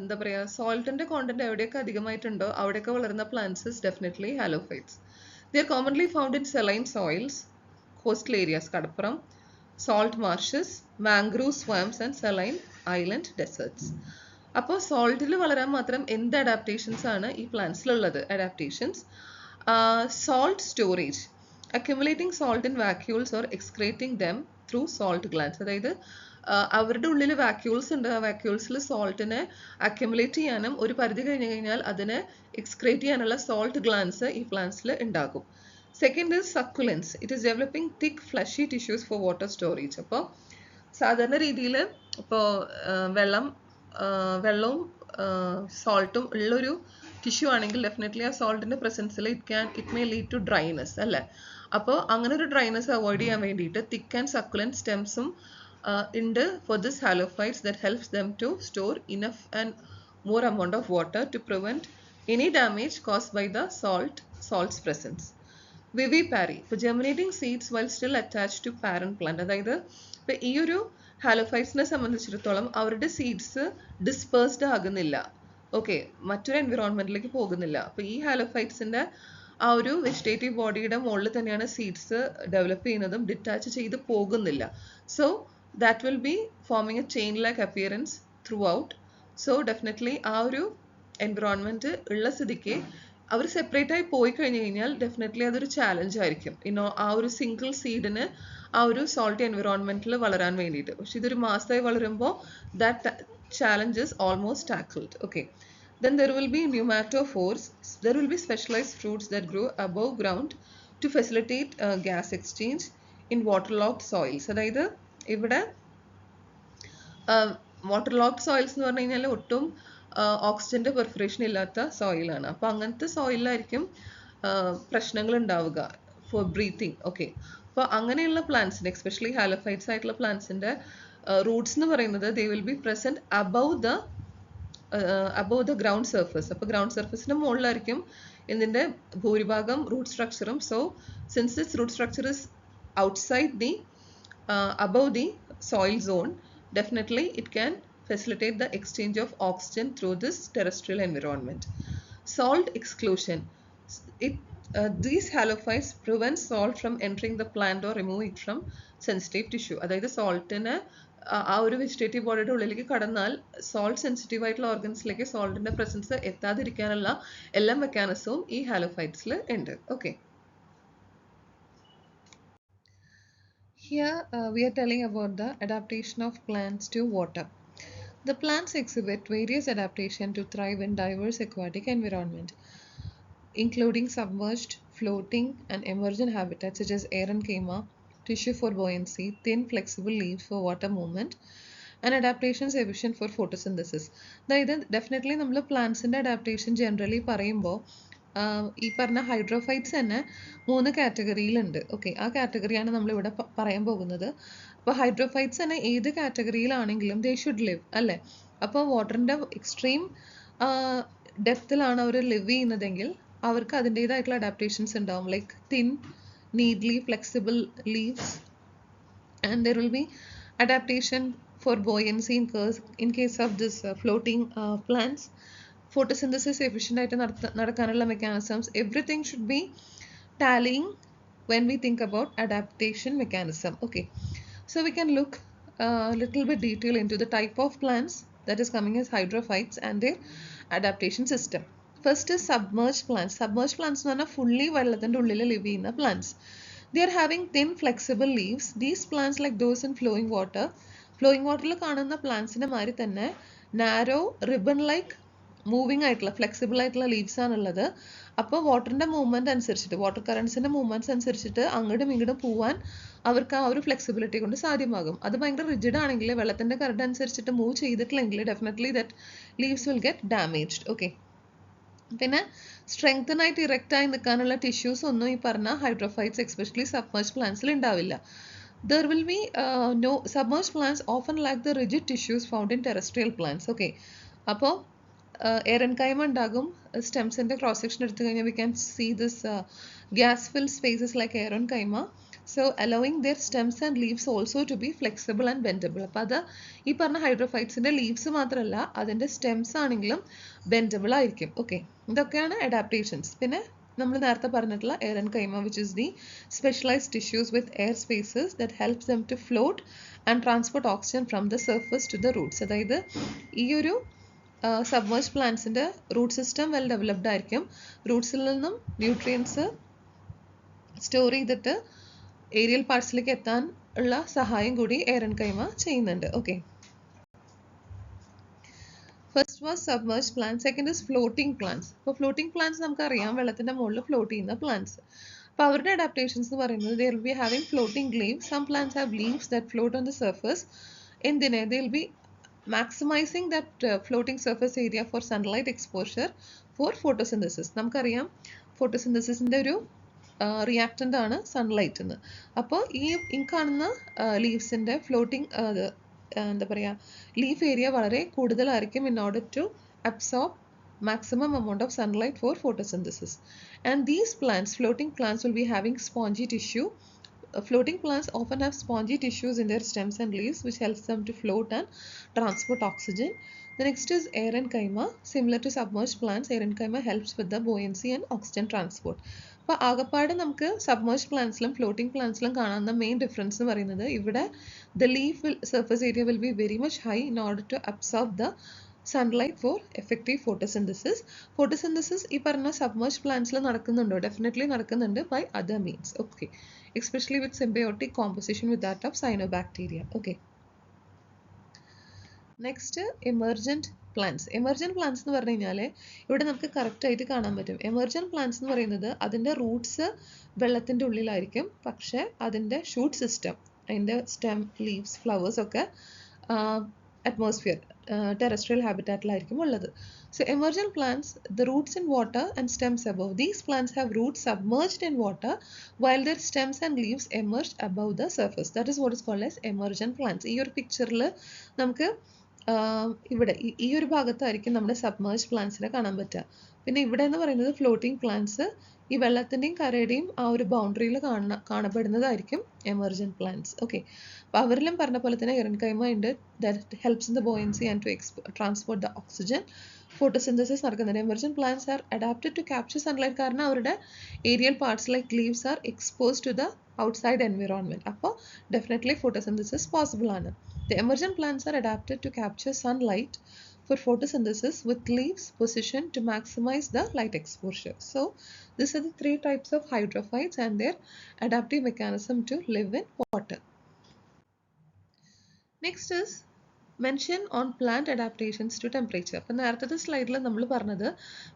എന്താ പറയുക, സോൾട്ടിന്റെ കോണ്ടന്റ് എവിടെയൊക്കെ അധികമായിട്ടുണ്ടോ അവിടെയൊക്കെ വളരുന്ന plants is definitely halophytes. They are commonly found in saline soils, coastal areas, Kadappuram, salt marshes, mangrove swamps and saline island deserts. അപ്പോൾ സോൾട്ടിൽ വളരാൻ മാത്രം എന്ത് adaptations ആണ് ഈ പ്ലാന്റ്സിലുള്ളത്? Adaptations, salt storage, accumulating salt in vacuoles or excreting them through salt glands. അതായത് അവരുടെ ഉള്ളിൽ വാക്യൂൾസ് ഉണ്ട്. ആ വാക്യൂൾസിൽ സോൾട്ടിനെ അക്യുമുലേറ്റ് ചെയ്യാനും ഒരു പരിധി കഴിഞ്ഞ് കഴിഞ്ഞാൽ അതിനെ എക്സ്ക്രേറ്റ് ചെയ്യാനുള്ള സോൾട്ട് ഗ്ലാൻസ് ഈ പ്ലാന്റ്സിൽ ഉണ്ടാകും. Second is succulents. It is developing thick fleshy tissues four water storage. അപ്പോൾ സാധാരണ രീതിയിൽ ഇപ്പോൾ വെള്ളവും സോൾട്ടും ഉള്ളൊരു ടിഷ്യൂ ആണെങ്കിൽ ഡെഫിനറ്റ്ലി ആ സോൾട്ടിന്റെ പ്രസൻസിൽ it may lead to dryness അല്ലേ. അപ്പോൾ അങ്ങനെ ഒരു ഡ്രൈനെസ് അവോയ്ഡ് ചെയ്യാൻ വേണ്ടിയിട്ട് തിക്ക് ആൻഡ് സക്കുലൻറ്റ് സ്റ്റെംസും ഉണ്ട് for this halophytes that helps them to store enough and more amount of water to prevent any damage caused by the salt's presence. Vivipary, for germinating seeds while still attached to parent plant. അതായത് ഇപ്പം ഈ ഒരു ഹാലോഫൈറ്റ്സിനെ സംബന്ധിച്ചിടത്തോളം അവരുടെ seeds dispersed ആകുന്നില്ല, okay, മറ്റൊരു എൻവിറോൺമെന്റിലേക്ക് പോകുന്നില്ല. അപ്പോൾ ഈ ഹാലോഫൈറ്റ്സിന്റെ ആ ഒരു വെജിറ്റേറ്റീവ് ബോഡിയുടെ മുകളിൽ തന്നെയാണ് സീഡ്സ് ഡെവലപ്പ് ചെയ്യുന്നതും ഡിറ്റാച്ച് ചെയ്ത് പോകുന്നില്ല. So that will be forming a chain like appearance throughout. So definitely ആ ഒരു എൻവിറോൺമെന്റ് ഉള്ള സ്ഥിതിക്ക് അവർ സെപ്പറേറ്റ് ആയി പോയി കഴിഞ്ഞു കഴിഞ്ഞാൽ ഡെഫിനറ്റ്ലി അതൊരു ചാലഞ്ച് ആയിരിക്കും ആ ഒരു സിംഗിൾ സീഡിന് ആ ഒരു സോൾട്ടി എൻവിറോൺമെന്റിൽ വളരാൻ വേണ്ടിയിട്ട്. പക്ഷെ ഇതൊരു മാസമായി വളരുമ്പോൾ that challenge is almost tackled. Okay. Then there will be pneumatophores. There will be specialized fruits that grow above ground to facilitate gas exchange in waterlogged soils. അതായത് ഇവിടെ വാട്ടർലോഗ്ഡ് സോയിൽസ് എന്ന് പറഞ്ഞു കഴിഞ്ഞാൽ ഒട്ടും ഓക്സിജന്റെ പെർഫറേഷൻ ഇല്ലാത്ത സോയിലാണ്. അപ്പോൾ അങ്ങനത്തെ സോയിലായിരിക്കും പ്രശ്നങ്ങൾ ഉണ്ടാവുക ഫോർ ബ്രീത്തിങ്. ഓക്കെ. അപ്പോൾ അങ്ങനെയുള്ള പ്ലാന്റ്സിന് എസ്പെഷ്യലി ഹാലോഫൈറ്റ്സ് ആയിട്ടുള്ള പ്ലാന്റ്സിന്റെ റൂട്ട്സ് എന്ന് പറയുന്നത് they will be present above the ground surface. അപ്പോൾ ഗ്രൗണ്ട് സർഫസിന്റെ മുകളിലായിരിക്കും ഇതിന്റെ ഭൂരിഭാഗം റൂട്ട് സ്ട്രക്ചറും. So since this root structure is outside the above the soil zone, definitely it can facilitate the exchange of oxygen through this terrestrial environment. Salt exclusion. These halophytes prevent salt from entering the plant or remove it from sensitive tissue. അതായത് സോൾട്ടിന് ആ ഒരു vegetative ബോഡിയുടെ ഉള്ളിലേക്ക് കടന്നാൽ salt sensitive ആയിട്ടുള്ള ഓർഗൻസിലേക്ക് സോൾട്ടിന്റെ presence എത്താതിരിക്കാനുള്ള എല്ലാ മെക്കാനിസവും ഈ ഹാലോഫൈറ്റ്സിൽ ഉണ്ട്. Okay. Here we are telling about the adaptation of plants to water. The plants exhibit various adaptation to thrive in diverse aquatic environment, including submerged, floating and emergent habitats such as Aeronchema, tissue for buoyancy, thin flexible leaves for water movement, and adaptations efficient for photosynthesis. അതായത് definitely നമ്മൾ പ്ലാന്റ്സിൻ്റെ adaptation generally പറയുമ്പോൾ ഈ പറഞ്ഞ hydrophytes തന്നെ 3 കാറ്റഗറിയിലുണ്ട്. Okay. ആ കാറ്റഗറിയാണ് നമ്മളിവിടെ പറയാൻ പോകുന്നത്. അപ്പോൾ ഹൈഡ്രോഫൈറ്റ്സ് തന്നെ ഏത് കാറ്റഗറിയിലാണെങ്കിലും ദേ ഷുഡ് ലിവ് അല്ലേ. അപ്പോൾ വാട്ടറിൻ്റെ എക്സ്ട്രീം ഡെപ്തിലാണ് അവർ ലിവ് ചെയ്യുന്നതെങ്കിൽ അവർക്ക് അതിൻ്റേതായിട്ടുള്ള അഡാപ്റ്റേഷൻസ് ഉണ്ടാവും. Like thin, needly, flexible leaves. And there will be adaptation for buoyancy in case of this floating plants. Photosynthesis efficient ആയിട്ട് നടക്കാനുള്ള mechanisms, everything should be tallying when we think about adaptation mechanism. Okay. So we can look a little bit detail into the type of plants that is coming as hydrophytes and their adaptation system. First is submerged plants. Submerged plants എന്ന് പറഞ്ഞാൽ fully വെള്ളത്തിൻ്റെ ഉള്ളിൽ live ചെയ്യുന്ന plants. They are having thin flexible leaves. These plants like those in flowing water. Flowing waterൽ കാണുന്ന പ്ലാന്റ്സിൻ്റെ മാതിരി തന്നെ narrow ribbon like moving ആയിട്ടുള്ള flexible ആയിട്ടുള്ള ലീവ്സ് ആണുള്ളത്. അപ്പോൾ വാട്ടറിൻ്റെ മൂവ്മെൻറ്റ് അനുസരിച്ചിട്ട് വാട്ടർ കറൻസിൻ്റെ മൂവ്മെൻറ്റ്സ് അനുസരിച്ചിട്ട് അങ്ങോട്ടും ഇങ്ങോട്ടും പോവാൻ അവർക്ക് ആ ഒരു ഫ്ലെക്സിബിലിറ്റി കൊണ്ട് സാധ്യമാകും. അത് ഭയങ്കര റിജിഡ് ആണെങ്കിൽ വെള്ളത്തിൻ്റെ കറണ്ട് അനുസരിച്ചിട്ട് മൂവ് ചെയ്തിട്ടില്ലെങ്കിൽ definitely that leaves will get damaged. Okay. പിന്നെ സ്ട്രെങ്തനായിട്ട് ഇറക്റ്റായി നിൽക്കാനുള്ള ടിഷ്യൂസ് ഒന്നും ഈ പറഞ്ഞ ഹൈഡ്രോഫൈറ്റ്സ് എസ്പെഷ്യലി സബ്മേർജ്ഡ് പ്ലാന്റ്സിൽ ഉണ്ടാവില്ല. There will be no submerged plants often lack the rigid tissues found in terrestrial plants. Okay. അപ്പോൾ എയറൻകൈമ ഉണ്ടാകും. സ്റ്റെംസിൻ്റെ ക്രോസ് സെക്ഷൻ എടുത്തു കഴിഞ്ഞാൽ we can see this gas filled spaces like Aeronchema. So allowing their stems and leaves also to be flexible and bendable. അപ്പോൾ അത് ഈ പറഞ്ഞ ഹൈഡ്രോഫൈറ്റ്സിൻ്റെ leaves മാത്രമല്ല അതിൻ്റെ സ്റ്റെംസ് ആണെങ്കിലും ബെൻഡബിൾ ആയിരിക്കും. ഓക്കെ. ഇതൊക്കെയാണ് അഡാപ്റ്റേഷൻസ്. പിന്നെ നമ്മൾ നേരത്തെ പറഞ്ഞിട്ടുള്ള Aeronchema, which is the specialized tissues with air spaces that helps them to float and transport oxygen from the surface to the roots. അതായത് ഈ ഒരു സബ്മേർജ്ഡ് പ്ലാന്റ്സിൻ്റെ റൂട്ട് സിസ്റ്റം വെൽ ഡെവലപ്ഡ് ആയിരിക്കും. റൂട്ട്സിൽ നിന്നും ന്യൂട്രിയൻസ് സ്റ്റോർ ചെയ്തിട്ട് ഏരിയൽ പാർട്സിലേക്ക് എത്താൻ ഉള്ള സഹായം കൂടി Aeronchema ചെയ്യുന്നുണ്ട്. Okay. First was submerged plants. Second is floating plants. അപ്പോൾ ഫ്ലോട്ടിംഗ് പ്ലാന്റ്സ് നമുക്കറിയാം വെള്ളത്തിൻ്റെ മുകളിൽ ഫ്ലോട്ട് ചെയ്യുന്ന പ്ലാന്റ്സ്. അപ്പോൾ അവരുടെ അഡാപ്റ്റേഷൻസ് എന്ന് പറയുന്നത് they will be having floating leaves. Some plants have leaves that float on the surface. എന്തിനെ they will be maximizing that floating surface area for sunlight exposure for photosynthesis. നമുക്കറിയാം ഫോട്ടോസിന്തസിസിൻ്റെ ഒരു reactant ആണ് sunlight എന്ന്. അപ്പോൾ ഈ കാണുന്ന ലീവ്സിൻ്റെ ഫ്ലോട്ടിംഗ് എന്താ പറയുക ലീഫ് ഏരിയ വളരെ കൂടുതലായിരിക്കും in order to absorb maximum amount of sunlight for photosynthesis. And these plants, floating plants, will be having spongy tissue. Floating plants often have spongy tissues in their stems and leaves which helps them to float and transport oxygen. The next is Aeronchema. Similar to submerged plants, Aeronchema helps with the buoyancy and oxygen transport. അപ്പോൾ ആകപ്പാട് നമുക്ക് submerged പ്ലാന്റ്സിലും floating പ്ലാന്റ്സിലും കാണാവുന്ന main difference എന്ന് പറയുന്നത് ഇവിടെ the leaf surface area will be very much high in order to absorb the sunlight for effective photosynthesis. Photosynthesis ഈ പറഞ്ഞ submerged പ്ലാന്റ്സിൽ നടക്കുന്നുണ്ടോ? ഡെഫിനറ്റ്ലി നടക്കുന്നുണ്ട് by other means. Okay, especially with symbiotic composition with that of cyanobacteria. Okay, next emergent plants. Emergent plants എന്ന് പറഞ്ഞു കഴിഞ്ഞാൽ ഇവിടെ നമുക്ക് കറക്റ്റായിട്ട് കാണാൻ പറ്റും. എമർജൻറ്റ് പ്ലാന്റ്സ് എന്ന് പറയുന്നത് അതിൻ്റെ റൂട്ട്സ് വെള്ളത്തിൻ്റെ ഉള്ളിലായിരിക്കും, പക്ഷേ അതിൻ്റെ ഷൂട്ട് സിസ്റ്റം, അതിൻ്റെ സ്റ്റെം, ലീവ്സ്, ഫ്ലവേഴ്സ് ഒക്കെ അറ്റ്മോസ്ഫിയർ, ടെറസ്ട്രിയൽ ഹാബിറ്റാറ്റിലായിരിക്കും ഉള്ളത്. So emergent plants, the roots in water and stems above. These plants have roots submerged in water while their stems and leaves emerged above the surface. That is what is called as emergent plants. ഈ ഒരു പിക്ചറിൽ നമുക്ക് ഇവിടെ ഈ ഒരു ഭാഗത്തായിരിക്കും നമ്മുടെ submerged പ്ലാന്റ്സിനെ കാണാൻ പറ്റുക. പിന്നെ ഇവിടെ എന്ന് പറയുന്നത് ഫ്ലോട്ടിംഗ് പ്ലാന്റ്സ്, ഈ വെള്ളത്തിൻ്റെയും കരയുടെയും ആ ഒരു ബൗണ്ടറിയിൽ കാണപ്പെടുന്നതായിരിക്കും എമർജൻറ്റ് പ്ലാന്റ്സ്. ഓക്കെ, അപ്പോൾ അവരിലും പറഞ്ഞ പോലെ തന്നെ എറൻകൈമ ഉണ്ട്, that helps in the buoyancy and to transport the oxygen. Photosynthesis നടക്കുന്നുണ്ട്. Emergent plants are adapted to capture sunlight, കാരണം അവരുടെ aerial parts like leaves are expose to the outside environment. അപ്പോൾ definitely photosynthesis possible ആണ്. The emergent plants are adapted to capture sunlight for photosynthesis with leaves positioned to maximize the light exposure. So these are the three types of hydrophytes and their adaptive mechanism to live in water. Next is mention on plant adaptations to temperature. അപ്പോൾ നേരത്തെ സ്ലൈഡിൽ നമ്മൾ പറഞ്ഞത്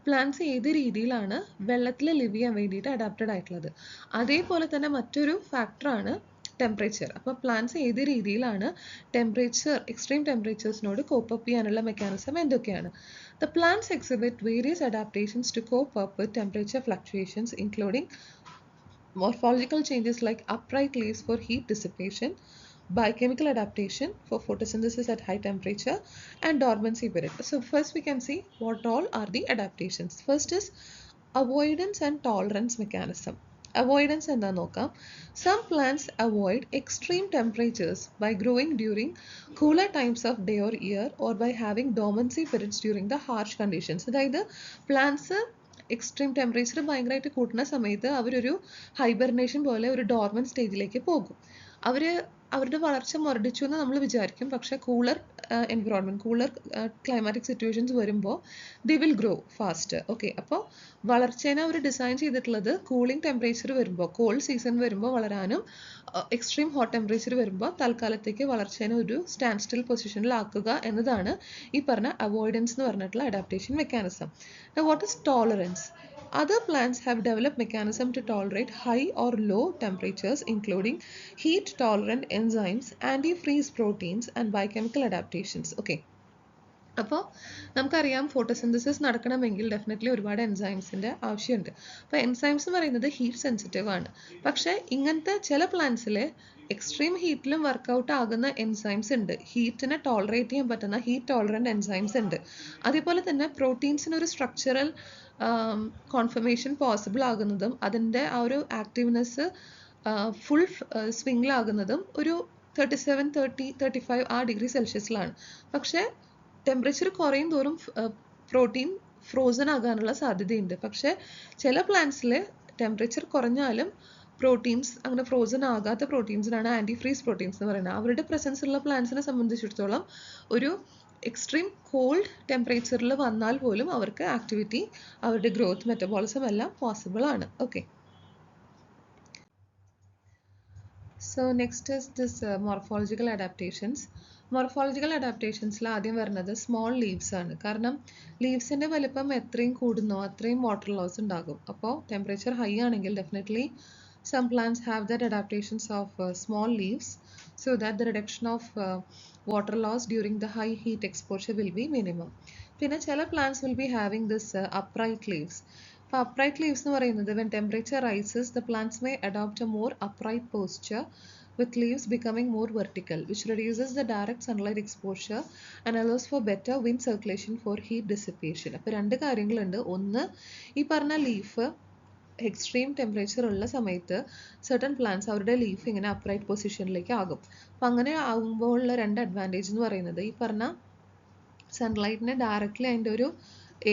plants ഏത് രീതിയിലാണ് വെള്ളത്തിൽ live ചെയ്യാൻ വേണ്ടിയിട്ട് അഡാപ്റ്റഡ് ആയിട്ടുള്ളത്. അതേപോലെ തന്നെ മറ്റൊരു ഫാക്ടറാണ് ടെമ്പറേച്ചർ. അപ്പോൾ പ്ലാന്റ്സ് ഏത് രീതിയിലാണ് എക്സ്ട്രീം ടെമ്പറേച്ചേഴ്സിനോട് കോപ്പ് അപ്പ് ചെയ്യാനുള്ള മെക്കാനിസം എന്തൊക്കെയാണ്? The plants exhibit various adaptations to cope up with temperature fluctuations, including morphological changes like upright leaves for heat dissipation, biochemical adaptation for photosynthesis at high temperature, and dormancy period. So first we can see what all are the adaptations. First is avoidance and tolerance mechanism. Avoidance എന്താ നോക്കാം. Some plants avoid extreme temperatures by growing during cooler times of day or year, or by having dormancy periods during the harsh conditions. അതായത് plants extreme temperature ഭയങ്കരമായിട്ട് കൂട്ടുന്ന സമയത്ത് അവരൊരു hibernation പോലെ ഒരു dormant സ്റ്റേജിലേക്ക് പോകും. അവരുടെ വളർച്ച മുരടിച്ചു എന്ന് നമ്മൾ വിചാരിക്കും, പക്ഷേ cooler environment, cooler climatic situations വരുമ്പോൾ they will grow fast. Okay, അപ്പോൾ വളർച്ചേനെ അവർ ഡിസൈൻ ചെയ്തിട്ടുള്ളത് കൂളിംഗ് ടെമ്പറേച്ചർ വരുമ്പോൾ, കോൾഡ് സീസൺ വരുമ്പോൾ വളരാനും, എക്സ്ട്രീം ഹോട്ട് ടെമ്പറേച്ചർ വരുമ്പോൾ തൽക്കാലത്തേക്ക് വളർച്ചേനെ ഒരു സ്റ്റാൻഡ് സ്റ്റിൽ പൊസിഷനിലാക്കുക എന്നതാണ് ഈ പറഞ്ഞ അവോയ്ഡൻസ് എന്ന് പറഞ്ഞിട്ടുള്ള adaptation mechanism. Now what is tolerance? Other plants have developed mechanism to tolerate high or low temperatures, including heat tolerant enzymes, antifreeze proteins, and biochemical adaptations. Okay, അപ്പോൾ നമുക്കറിയാം ഫോട്ടോസിന്തസിസ് നടക്കണമെങ്കിൽ definitely ഒരുപാട് എൻസൈംസിൻ്റെ ആവശ്യമുണ്ട്. അപ്പോൾ എൻസൈംസ് എന്ന് പറയുന്നത് ഹീറ്റ് സെൻസിറ്റീവ് ആണ്. പക്ഷേ ഇങ്ങനത്തെ ചില പ്ലാന്റ്സിൽ എക്സ്ട്രീം ഹീറ്റിലും വർക്കൗട്ട് ആകുന്ന എൻസൈംസ് ഉണ്ട്, ഹീറ്റിനെ ടോളറേറ്റ് ചെയ്യാൻ പറ്റുന്ന ഹീറ്റ് ടോളറൻറ്റ് എൻസൈംസ് ഉണ്ട്. അതേപോലെ തന്നെ പ്രോട്ടീൻസിനൊരു സ്ട്രക്ചറൽ കോൺഫർമേഷൻ പോസിബിൾ ആകുന്നതും അതിൻ്റെ ആ ഒരു ആക്റ്റീവ്നെസ് ഫുൾ സ്വിങ്ങിലാകുന്നതും ഒരു 37-35 ആ ഡിഗ്രി സെൽഷ്യസിലാണ്. പക്ഷേ ടെമ്പറേച്ചർ കുറയും തോറും പ്രോട്ടീൻ ഫ്രോസൺ ആകാനുള്ള സാധ്യതയുണ്ട്. പക്ഷേ ചില പ്ലാന്റ്സിൽ ടെമ്പറേച്ചർ കുറഞ്ഞാലും പ്രോട്ടീൻസ് അങ്ങനെ ഫ്രോസൺ ആകാത്ത പ്രോട്ടീൻസിനാണ് ആൻറ്റിഫ്രീസ് പ്രോട്ടീൻസ് എന്ന് പറയുന്നത്. അവരുടെ പ്രസൻസ് ഉള്ള പ്ലാന്റ്സിനെ സംബന്ധിച്ചിടത്തോളം ഒരു എക്സ്ട്രീം കോൾഡ് ടെമ്പറേച്ചറിൽ വന്നാൽ പോലും അവർക്ക് ആക്ടിവിറ്റി, അവരുടെ ഗ്രോത്ത്, മെറ്റബോളിസം എല്ലാം പോസിബിൾ ആണ്. Okay, so next is this morphological adaptations. Morphological അഡാപ്റ്റേഷൻസിൽ ആദ്യം വരുന്നത് സ്മോൾ ലീവ്സ് ആണ്. കാരണം ലീവ്സിൻ്റെ വലിപ്പം എത്രയും കൂടുന്നോ അത്രയും വാട്ടർ ലോസ് ഉണ്ടാകും. അപ്പോൾ ടെമ്പറേച്ചർ ഹൈ ആണെങ്കിൽ definitely some plants have that adaptations of small leaves, so that the reduction of water loss during the high heat exposure will be minimum. പിന്നെ ചില plants will be having this upright leaves. അപ്പോൾ upright leaves എന്ന് പറയുന്നത് when temperature rises, the plants may adopt a more upright posture, with leaves becoming more vertical, which reduces the direct sunlight exposure and allows for better wind circulation for heat dissipation. അപ്പോൾ രണ്ട് കാര്യങ്ങളുണ്ട്. ഒന്ന്, ഈ പറഞ്ഞ leaf extreme temperature ഉള്ള സമയത്ത് certain plants അവരുടെ leaf ഇങ്ങനെ അപ്രൈറ്റ് പൊസിഷനിലേക്ക് ആകും. അപ്പം അങ്ങനെ ആകുമ്പോൾ ഉള്ള രണ്ട് അഡ്വാൻറ്റേജ് എന്ന് പറയുന്നത് ഈ പറഞ്ഞ സൺലൈറ്റിനെ ഡയറക്റ്റ്ലി അതിൻ്റെ ഒരു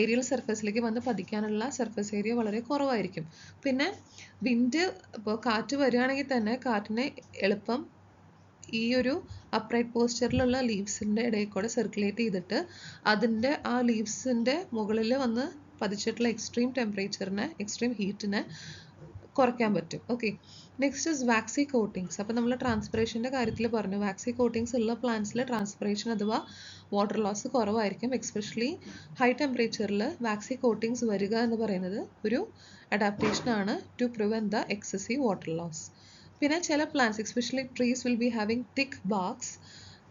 ഏരിയൽ സർഫസിലേക്ക് വന്ന് പതിക്കാനുള്ള സർഫസ് ഏരിയ വളരെ കുറവായിരിക്കും. പിന്നെ വിൻഡ് ഇപ്പോൾ കാറ്റ് വരികയാണെങ്കിൽ തന്നെ കാറ്റിനെ എളുപ്പം ഈ ഒരു അപ്രൈറ്റ് പോസ്ചറിലുള്ള ലീവ്സിൻ്റെ ഇടയിൽ കൂടെ സർക്കുലേറ്റ് ചെയ്തിട്ട് അതിൻ്റെ ആ ലീവ്സിൻ്റെ മുകളിൽ വന്ന് പതിച്ചിട്ടുള്ള എക്സ്ട്രീം ടെമ്പറേച്ചറിനെ എക്സ്ട്രീം ഹീറ്റിനെ കുറയ്ക്കാൻ പറ്റും. Okay, next is waxy coatings. അപ്പോൾ നമ്മൾ ട്രാൻസ്പിറേഷൻ്റെ കാര്യത്തിൽ പറഞ്ഞു, വാക്സി കോട്ടിങ്സ് ഉള്ള പ്ലാന്റ്സിൽ ട്രാൻസ്പിറേഷൻ അഥവാ വാട്ടർ ലോസ് കുറവായിരിക്കും. എക്സ്പെഷ്യലി ഹൈ ടെമ്പറേച്ചറിൽ വാക്സി കോട്ടിങ്സ് വരിക എന്ന് പറയുന്നത് ഒരു അഡാപ്റ്റേഷൻ ആണ് to prevent the excessive water loss. പിന്നെ ചില plants especially trees will be having thick barks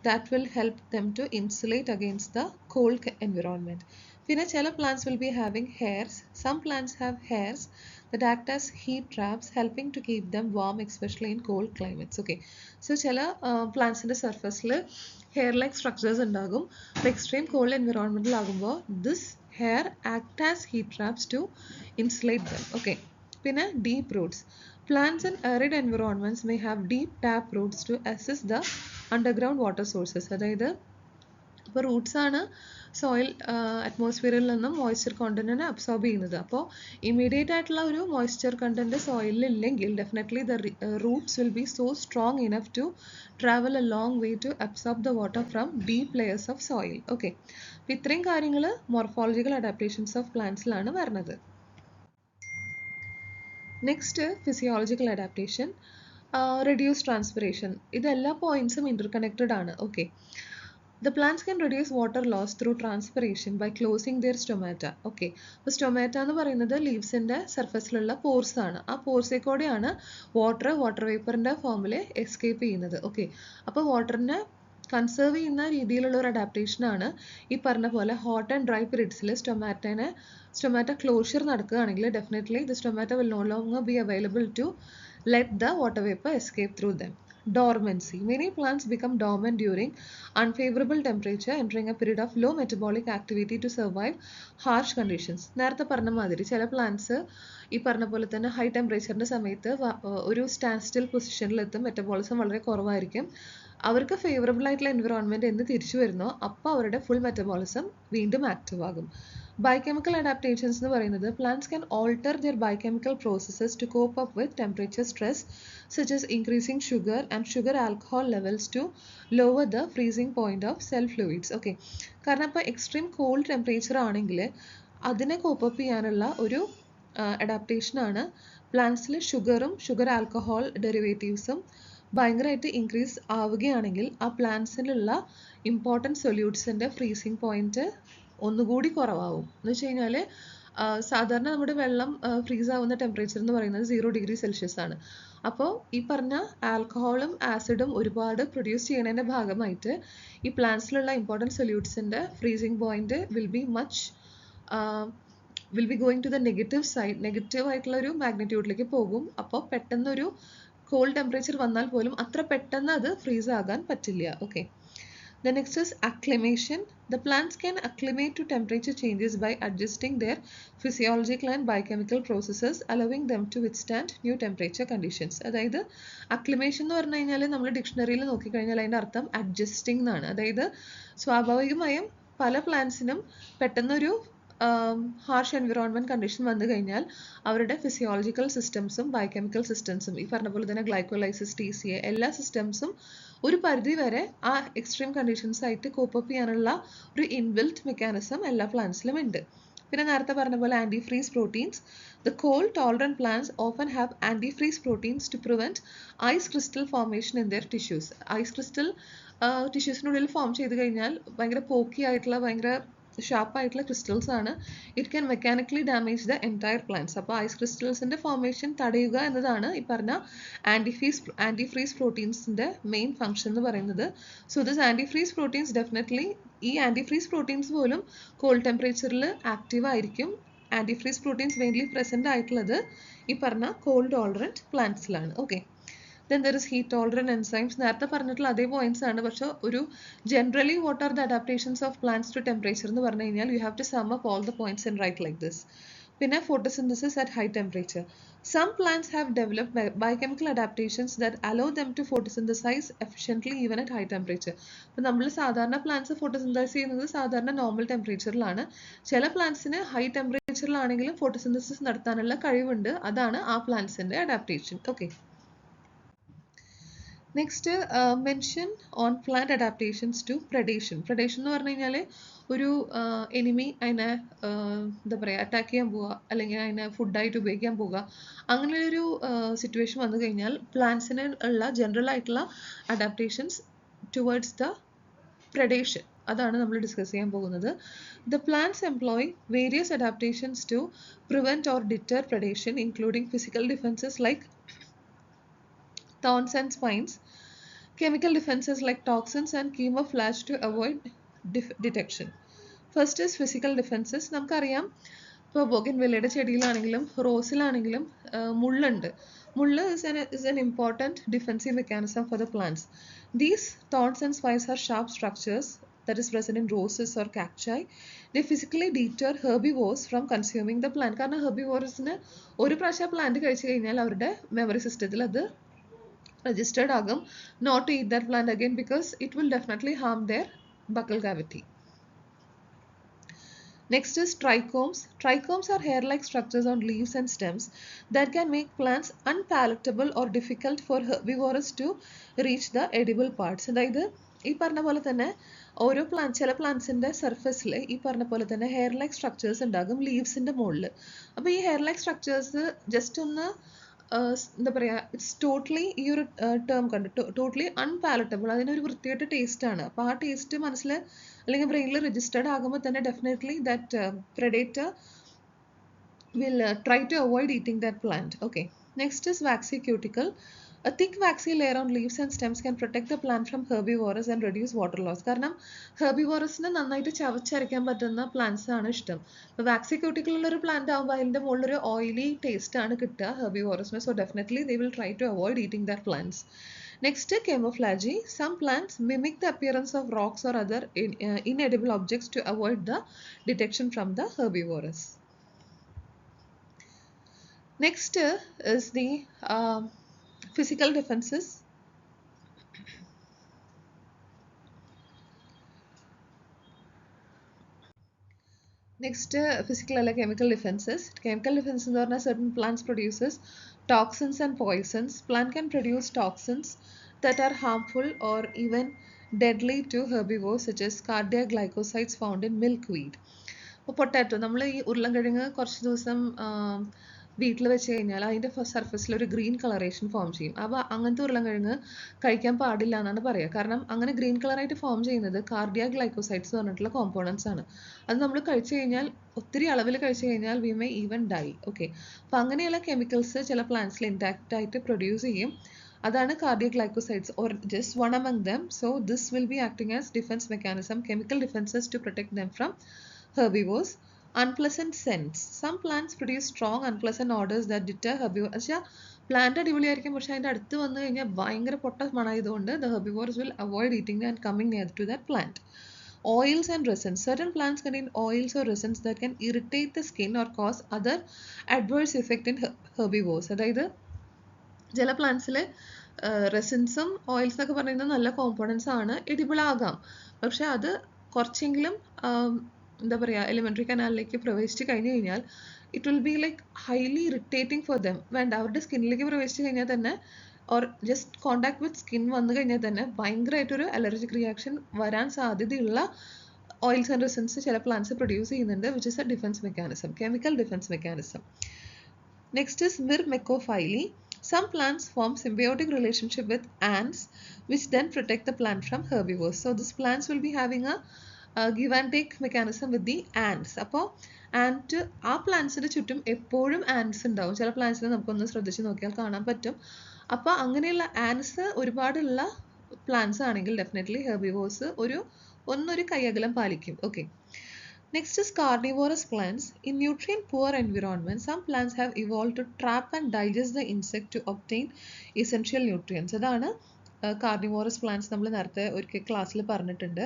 that will help them to insulate against the cold environment. പിന്നെ ചില plants will be having hairs. Some plants have hairs that act as heat traps, helping to keep them warm, especially in cold climates. Okay, so ചില പ്ലാന്റ്സിൻ്റെ സർഫസിൽ hair like structures ഉണ്ടാകും. അപ്പോൾ extreme cold എൻവിറോൺമെൻറ്റിൽ ആകുമ്പോൾ this hair act as heat traps to insulate them. Okay, പിന്നെ deep roots. Plants in arid environments may have deep tap roots to assist the underground water sources. അതായത് ഇപ്പോൾ Roots ആണ് soil അറ്റ്മോസ്ഫിയറിൽ നിന്നും moisture കണ്ടന്റിനെ absorb ചെയ്യുന്നത്. അപ്പോൾ immediate ആയിട്ടുള്ള ഒരു moisture content സോയിലിൽ ഇല്ലെങ്കിൽ definitely the roots will be so strong enough to travel a long way to absorb the water from deep layers of soil. Okay, അപ്പോൾ ഇത്രയും കാര്യങ്ങൾ മോർഫോളജിക്കൽ അഡാപ്റ്റേഷൻസ് ഓഫ് പ്ലാന്റ്സിലാണ് വരുന്നത്. Next physiological adaptation, reduce transpiration. ഇതെല്ലാ പോയിന്റ്സും interconnected ആണ്. Okay, the plants can reduce water loss through transpiration by closing their stomata. Okay, അപ്പോൾ stomata എന്ന് പറയുന്നത് ലീവ്സിൻ്റെ സർഫസിലുള്ള പോർസ് ആണ്. ആ പോർസിൽ കൂടെയാണ് വാട്ടർ വേപ്പറിൻ്റെ ഫോമിൽ എസ്കേപ്പ് ചെയ്യുന്നത്. ഓക്കെ, അപ്പോൾ വാട്ടറിനെ കൺസേർവ് ചെയ്യുന്ന രീതിയിലുള്ള ഒരു അഡാപ്റ്റേഷനാണ് ഈ പറഞ്ഞ പോലെ ഹോട്ട് ആൻഡ് ഡ്രൈ പീരീഡ്സിൽ സ്റ്റൊമാറ്റ ക്ലോഷർ നടക്കുകയാണെങ്കിൽ definitely the stomata will no longer be available to let the water vapour escape through them. Dormancy. Many plants become dormant during unfavorable temperature, entering a period of low metabolic activity to survive harsh conditions. നേരത്തെ പറഞ്ഞ മാതിരി ചില plants ഈ പറഞ്ഞ പോലെ തന്നെ high ടെമ്പറേച്ചറിൻ്റെ സമയത്ത് ഒരു സ്റ്റാൻഡ് സ്റ്റിൽ പൊസിഷനിലെത്തും, മെറ്റബോളിസം വളരെ കുറവായിരിക്കും. അവർക്ക് ഫേവറബിൾ ആയിട്ടുള്ള എൻവിറോൺമെൻറ്റ് എന്ന് തിരിച്ചു വരുന്നോ അപ്പോൾ അവരുടെ ഫുൾ മെറ്റബോളിസം വീണ്ടും ആക്റ്റീവ് ആകും. ബയോകെമിക്കൽ അഡാപ്റ്റേഷൻസ് എന്ന് പറയുന്നത് plants can alter their biochemical processes to cope up with temperature stress such as increasing sugar and sugar alcohol levels to lower the freezing point of cell fluids. Okay, കാരണം ഇപ്പോൾ extreme called temperature ആണെങ്കിൽ അതിനെ cope up ചെയ്യാനുള്ള ഒരു അഡാപ്റ്റേഷനാണ് പ്ലാന്റ്സിൽ sugar alcohol ഡെറിവേറ്റീവ്സും ഭയങ്കരമായിട്ട് increase ആവുകയാണെങ്കിൽ ആ പ്ലാന്റ്സിലുള്ള important സൊല്യൂട്ട്സിൻ്റെ ഫ്രീസിങ് പോയിന്റ് ഒന്നുകൂടി കുറവാകും. എന്ന് വെച്ച് കഴിഞ്ഞാൽ സാധാരണ നമ്മുടെ വെള്ളം ഫ്രീസ് ആവുന്ന ടെമ്പറേച്ചർ എന്ന് പറയുന്നത് 0 ഡിഗ്രി സെൽഷ്യസ് ആണ്. അപ്പോൾ ഈ പറഞ്ഞ ആൽക്കഹോളും ആസിഡും ഒരുപാട് പ്രൊഡ്യൂസ് ചെയ്യുന്നതിൻ്റെ ഭാഗമായിട്ട് ഈ പ്ലാന്റ്സിലുള്ള ഇമ്പോർട്ടൻറ്റ് സൊല്യൂട്ട്സിൻ്റെ freezing point will be going to the negative side, negative ആയിട്ടുള്ള ഒരു മാഗ്നിറ്റ്യൂഡിലേക്ക് പോകും. അപ്പോൾ പെട്ടെന്നൊരു കോൾഡ് ടെമ്പറേച്ചർ വന്നാൽ പോലും അത്ര പെട്ടെന്ന് അത് ഫ്രീസ് ആകാൻ പറ്റില്ല. Okay, the next is acclimation. The plants can acclimate to temperature changes by adjusting their physiological and biochemical processes, allowing them to withstand new temperature conditions. അതായത് acclimation എന്ന് പറഞ്ഞു കഴിഞ്ഞാൽ നമ്മൾ ഡിക്ഷണറിയിൽ നോക്കിക്കഴിഞ്ഞാൽ അതിൻ്റെ അർത്ഥം അഡ്ജസ്റ്റിംഗ് എന്നാണ്. അതായത് സ്വാഭാവികമായും പല പ്ലാന്റ്സിനും പെട്ടെന്നൊരു ഹാർഷ് എൻവിറോൺമെൻറ്റ് കണ്ടീഷൻ വന്നു കഴിഞ്ഞാൽ അവരുടെ ഫിസിയോളജിക്കൽ സിസ്റ്റംസും ബയോകെമിക്കൽ സിസ്റ്റംസും ഈ പറഞ്ഞ പോലെ തന്നെ ഗ്ലൈക്കോലൈസിസ്, TCA എല്ലാ സിസ്റ്റംസും ഒരു പരിധി വരെ ആ എക്സ്ട്രീം കണ്ടീഷൻസ് ആയിട്ട് കോപ്പപ്പ് ചെയ്യാനുള്ള ഒരു ഇൻബിൽറ്റ് മെക്കാനിസം എല്ലാ പ്ലാന്റ്സിലും ഉണ്ട്. പിന്നെ നേരത്തെ പറഞ്ഞ പോലെ antifreeze proteins. The cold tolerant plants often have antifreeze proteins to prevent ice crystal formation in their tissues. Ice crystal ടിഷ്യൂസിനുള്ളിൽ ഫോം ചെയ്ത് കഴിഞ്ഞാൽ ഭയങ്കര പോക്കി ആയിട്ടുള്ള ഭയങ്കര ഷാർപ്പായിട്ടുള്ള ക്രിസ്റ്റൽസ് ആണ്. It can mechanically damage the entire plants. അപ്പോൾ ഐസ് ക്രിസ്റ്റൽസിൻ്റെ ഫോർമേഷൻ തടയുക എന്നതാണ് ഈ പറഞ്ഞ ആൻറ്റിഫ്രീസ് പ്രോട്ടീൻസിൻ്റെ മെയിൻ ഫംഗ്ഷൻ എന്ന് പറയുന്നത്. So this antifreeze proteins definitely ഈ ആൻറ്റിഫ്രീസ് പ്രോട്ടീൻസ് പോലും കോൾഡ് ടെമ്പറേച്ചറിൽ ആക്റ്റീവ് ആയിരിക്കും. ആൻറ്റിഫ്രീസ് പ്രോട്ടീൻസ് മെയിൻലി പ്രസൻ്റ് ആയിട്ടുള്ളത് ഈ പറഞ്ഞ കോൾഡ് ടോളറൻറ്റ് പ്ലാന്റ്സിലാണ്. Okay, then there is heat tolerant enzymes. നേരത്തെ പറഞ്ഞിട്ടുള്ള അതേ പോയിന്റ്സ് ആണ്, പക്ഷെ ഒരു generally what are the adaptations of plants to temperature എന്ന് പറഞ്ഞു കഴിഞ്ഞാൽ you have to sum up all the points and write like this. പിന്നെ photosynthesis at high temperature. Some plants have developed biochemical adaptations that allow them to photosynthesize efficiently even at high temperature. അപ്പോൾ നമ്മൾ സാധാരണ plants ഫോട്ടോസിന്തസൈസ് ചെയ്യുന്നത് സാധാരണ normal ടെമ്പറേച്ചറിലാണ്. ചില പ്ലാന്റ്സിന് high ടെമ്പറേച്ചറിലാണെങ്കിലും photosynthesis നടത്താനുള്ള കഴിവുണ്ട്. അതാണ് ആ പ്ലാന്റ്സിന്റെ adaptation. Okay. Next mention on plant adaptations to predation. predation എന്ന് പറഞ്ഞു കഴിഞ്ഞാൽ ഒരു എനിമി അതിനെ എന്താ പറയുക അറ്റാക്ക് ചെയ്യാൻ പോവുക അല്ലെങ്കിൽ അതിനെ ഫുഡായിട്ട് ഉപയോഗിക്കാൻ പോവുക, അങ്ങനെ ഒരു സിറ്റുവേഷൻ വന്നു കഴിഞ്ഞാൽ പ്ലാന്റ്സിന് ഉള്ള ജനറൽ ആയിട്ടുള്ള അഡാപ്റ്റേഷൻസ് ടുവേർഡ്സ് ദ predation അതാണ് നമ്മൾ ഡിസ്കസ് ചെയ്യാൻ പോകുന്നത്. The plants employ various adaptations to prevent or deter predation, including physical defenses like thorns and spines, chemical defenses like toxins and camouflage to avoid detection. First is physical defenses. നമുക്കറിയാം ഇപ്പോൾ ബോഗൻവില്ലയുടെ ചെടിയിലാണെങ്കിലും റോസിലാണെങ്കിലും മുള്ളുണ്ട്. മുള്ള് is an important defensive mechanism for the plants. These thorns and spines are sharp structures that is present in roses or cacti. They physically deter herbivores from consuming the plant. കാരണം ഹെർബിവോറസിന് ഒരു പ്രാവശ്യം plant കഴിച്ചു കഴിഞ്ഞാൽ അവരുടെ memory സിസ്റ്റത്തിൽ അത് registered agam not to eat that plant again because it will definitely harm their buccal cavity. Next is trichomes. Trichomes are hair-like structures on leaves and stems that can make plants unpalatable or difficult for herbivores to reach the edible parts. അതായത് ഈ പറഞ്ഞ പോലെ തന്നെ ഓരോ ചില പ്ലാന്റ്സിന്റെ സർഫസിൽ ഈ പറഞ്ഞ പോലെ തന്നെ ഹെയർ ലൈക്ക് സ്ട്രക്ചേഴ്സ് ഉണ്ടാകും ലീവ്സിന്റെ മുകളിൽ. അപ്പോൾ ഈ ഹെയർ ലൈക്ക് സ്ട്രക്ചേഴ്സ് ജസ്റ്റ് ഒന്ന് എന്താ പറയുക, ഇറ്റ്സ് ടോട്ടലി ഈ ഒരു ടേം കണ്ട് ടോട്ടലി അൺപാലറ്റബിൾ, അതിനൊരു വൃത്തിയായിട്ട് ടേസ്റ്റ് ആണ്. അപ്പോൾ ആ ടേസ്റ്റ് മനസ്സിൽ അല്ലെങ്കിൽ ബ്രെയിനിൽ രജിസ്റ്റേർഡ് ആകുമ്പോൾ തന്നെ definitely that predator will try to avoid eating that plant. Okay. Next is waxy cuticle. A thick waxy layer on leaves and stems can protect the plant from herbivores and reduce water loss. കാരണം ഹെർബിവോറസിന് നന്നായിട്ട് ചവച്ചരയ്ക്കാൻ പറ്റുന്ന plants ആണ് ഇഷ്ടം. അപ്പോൾ waxy cuticle ഉള്ള ഒരു plant ആകുമ്പോൾ അതിൻ്റെ മുകളിൽ ഒരു ഓയിലി ടേസ്റ്റ് ആണ് കിട്ടുക ഹെർബിവോറസിന്. So definitely they will try to avoid eating that plants. Next, camouflage. Some plants mimic the appearance of rocks or other inedible objects to avoid the detection from the herbivores. Next is the physical defenses. Next, physical and chemical defenses. Chemical defenses എന്ന് പറഞ്ഞാൽ certain plants produces toxins and poisons. Plant can produce toxins that are harmful or even deadly to herbivores such as cardiac glycosides found in milkweed. അപ്പോൾ potato, നമ്മൾ ഈ ഉരുളൻകിഴങ്ങ് കുറച്ച് ദിവസം വീട്ടിൽ വെച്ച് കഴിഞ്ഞാൽ അതിൻ്റെ സർഫസിൽ ഒരു ഗ്രീൻ കളറേഷൻ ഫോം ചെയ്യും. അപ്പോൾ അങ്ങനത്തെ ഉരുളൻകിഴങ്ങ് കഴിക്കാൻ പാടില്ല എന്നാണ് പറയുക. കാരണം അങ്ങനെ ഗ്രീൻ കളറായിട്ട് ഫോം ചെയ്യുന്നത് കാർഡിയാക് ഗ്ലൈക്കോസൈഡ്സ് എന്ന് പറഞ്ഞിട്ടുള്ള കോമ്പോണൻസ് ആണ്. അത് നമ്മൾ കഴിച്ചു കഴിഞ്ഞാൽ ഒത്തിരി അളവിൽ കഴിച്ചു കഴിഞ്ഞാൽ we may even die. Okay. അപ്പോൾ അങ്ങനെയുള്ള കെമിക്കൽസ് ചില പ്ലാന്റ്സിൽ ഇൻടാക്റ്റ് ആയിട്ട് പ്രൊഡ്യൂസ് ചെയ്യും. അതാണ് cardiac glycosides or just one among them. So this will be acting as defense mechanism, chemical defenses to protect them from herbivores. Unpleasant scents. Some plants produce strong unpleasant odors that deter herbivores. Plant അടിപൊളിയായിരിക്കും, പക്ഷെ അതിൻ്റെ അടുത്ത് വന്നു കഴിഞ്ഞാൽ ഭയങ്കര പൊട്ട മണമായതുകൊണ്ട് the herbivores will avoid eating and coming near to that plant. Oils and resins. Certain plants contain oils or resins that can irritate the skin or cause other adverse effect in herbivores. അതായത് ചില പ്ലാന്റ്സിൽ റെസിൻസും oils എന്നൊക്കെ പറയുന്നത് നല്ല components ആണ്, edible ആകാം. പക്ഷെ അത് കുറച്ചെങ്കിലും എന്താ പറയുക എലിമെൻ്ററി കനാലിലേക്ക് പ്രവേശിച്ച് കഴിഞ്ഞ് കഴിഞ്ഞാൽ it will be like highly irritating for them. വേണ്ട, അവരുടെ സ്കിന്നിലേക്ക് പ്രവേശിച്ച് കഴിഞ്ഞാൽ തന്നെ or just contact with skin വന്നു കഴിഞ്ഞാൽ തന്നെ ഭയങ്കരമായിട്ടൊരു അലർജിക് റിയാക്ഷൻ വരാൻ സാധ്യതയുള്ള ഓയിൽസ് ആൻഡ് റെസിൻസ് ചില പ്ലാന്റ്സ് പ്രൊഡ്യൂസ് ചെയ്യുന്നുണ്ട്, which is A defence mechanism, chemical defence mechanism. Next is Myrmecophily. Some plants form symbiotic relationship with ants, which then protect the plant from herbivores. So these plants will be having a give and take mechanism with the ants. അപ്പോൾ and ആ പ്ലാന്റ്സിൻ്റെ ചുറ്റും എപ്പോഴും ആൻറ്റ്സ് ഉണ്ടാവും. ചില പ്ലാന്റ്സിനെ നമുക്കൊന്ന് ശ്രദ്ധിച്ച് നോക്കിയാൽ കാണാൻ പറ്റും. അപ്പോൾ അങ്ങനെയുള്ള ആൻറ്റ്സ് ഒരുപാടുള്ള പ്ലാന്റ്സ് ആണെങ്കിൽ ഡെഫിനറ്റ്ലി ഹെർബിവോർസ് ഒന്നൊരു കൈയകലം പാലിക്കും. Okay. Next is carnivorous plants. In nutrient poor environments, some plants have evolved to trap and digest the insect to obtain essential nutrients. അതാണ് carnivorous plants നമ്മൾ നേരത്തെ ഒരിക്കൽ ക്ലാസ്സിൽ പറഞ്ഞിട്ടുണ്ട്.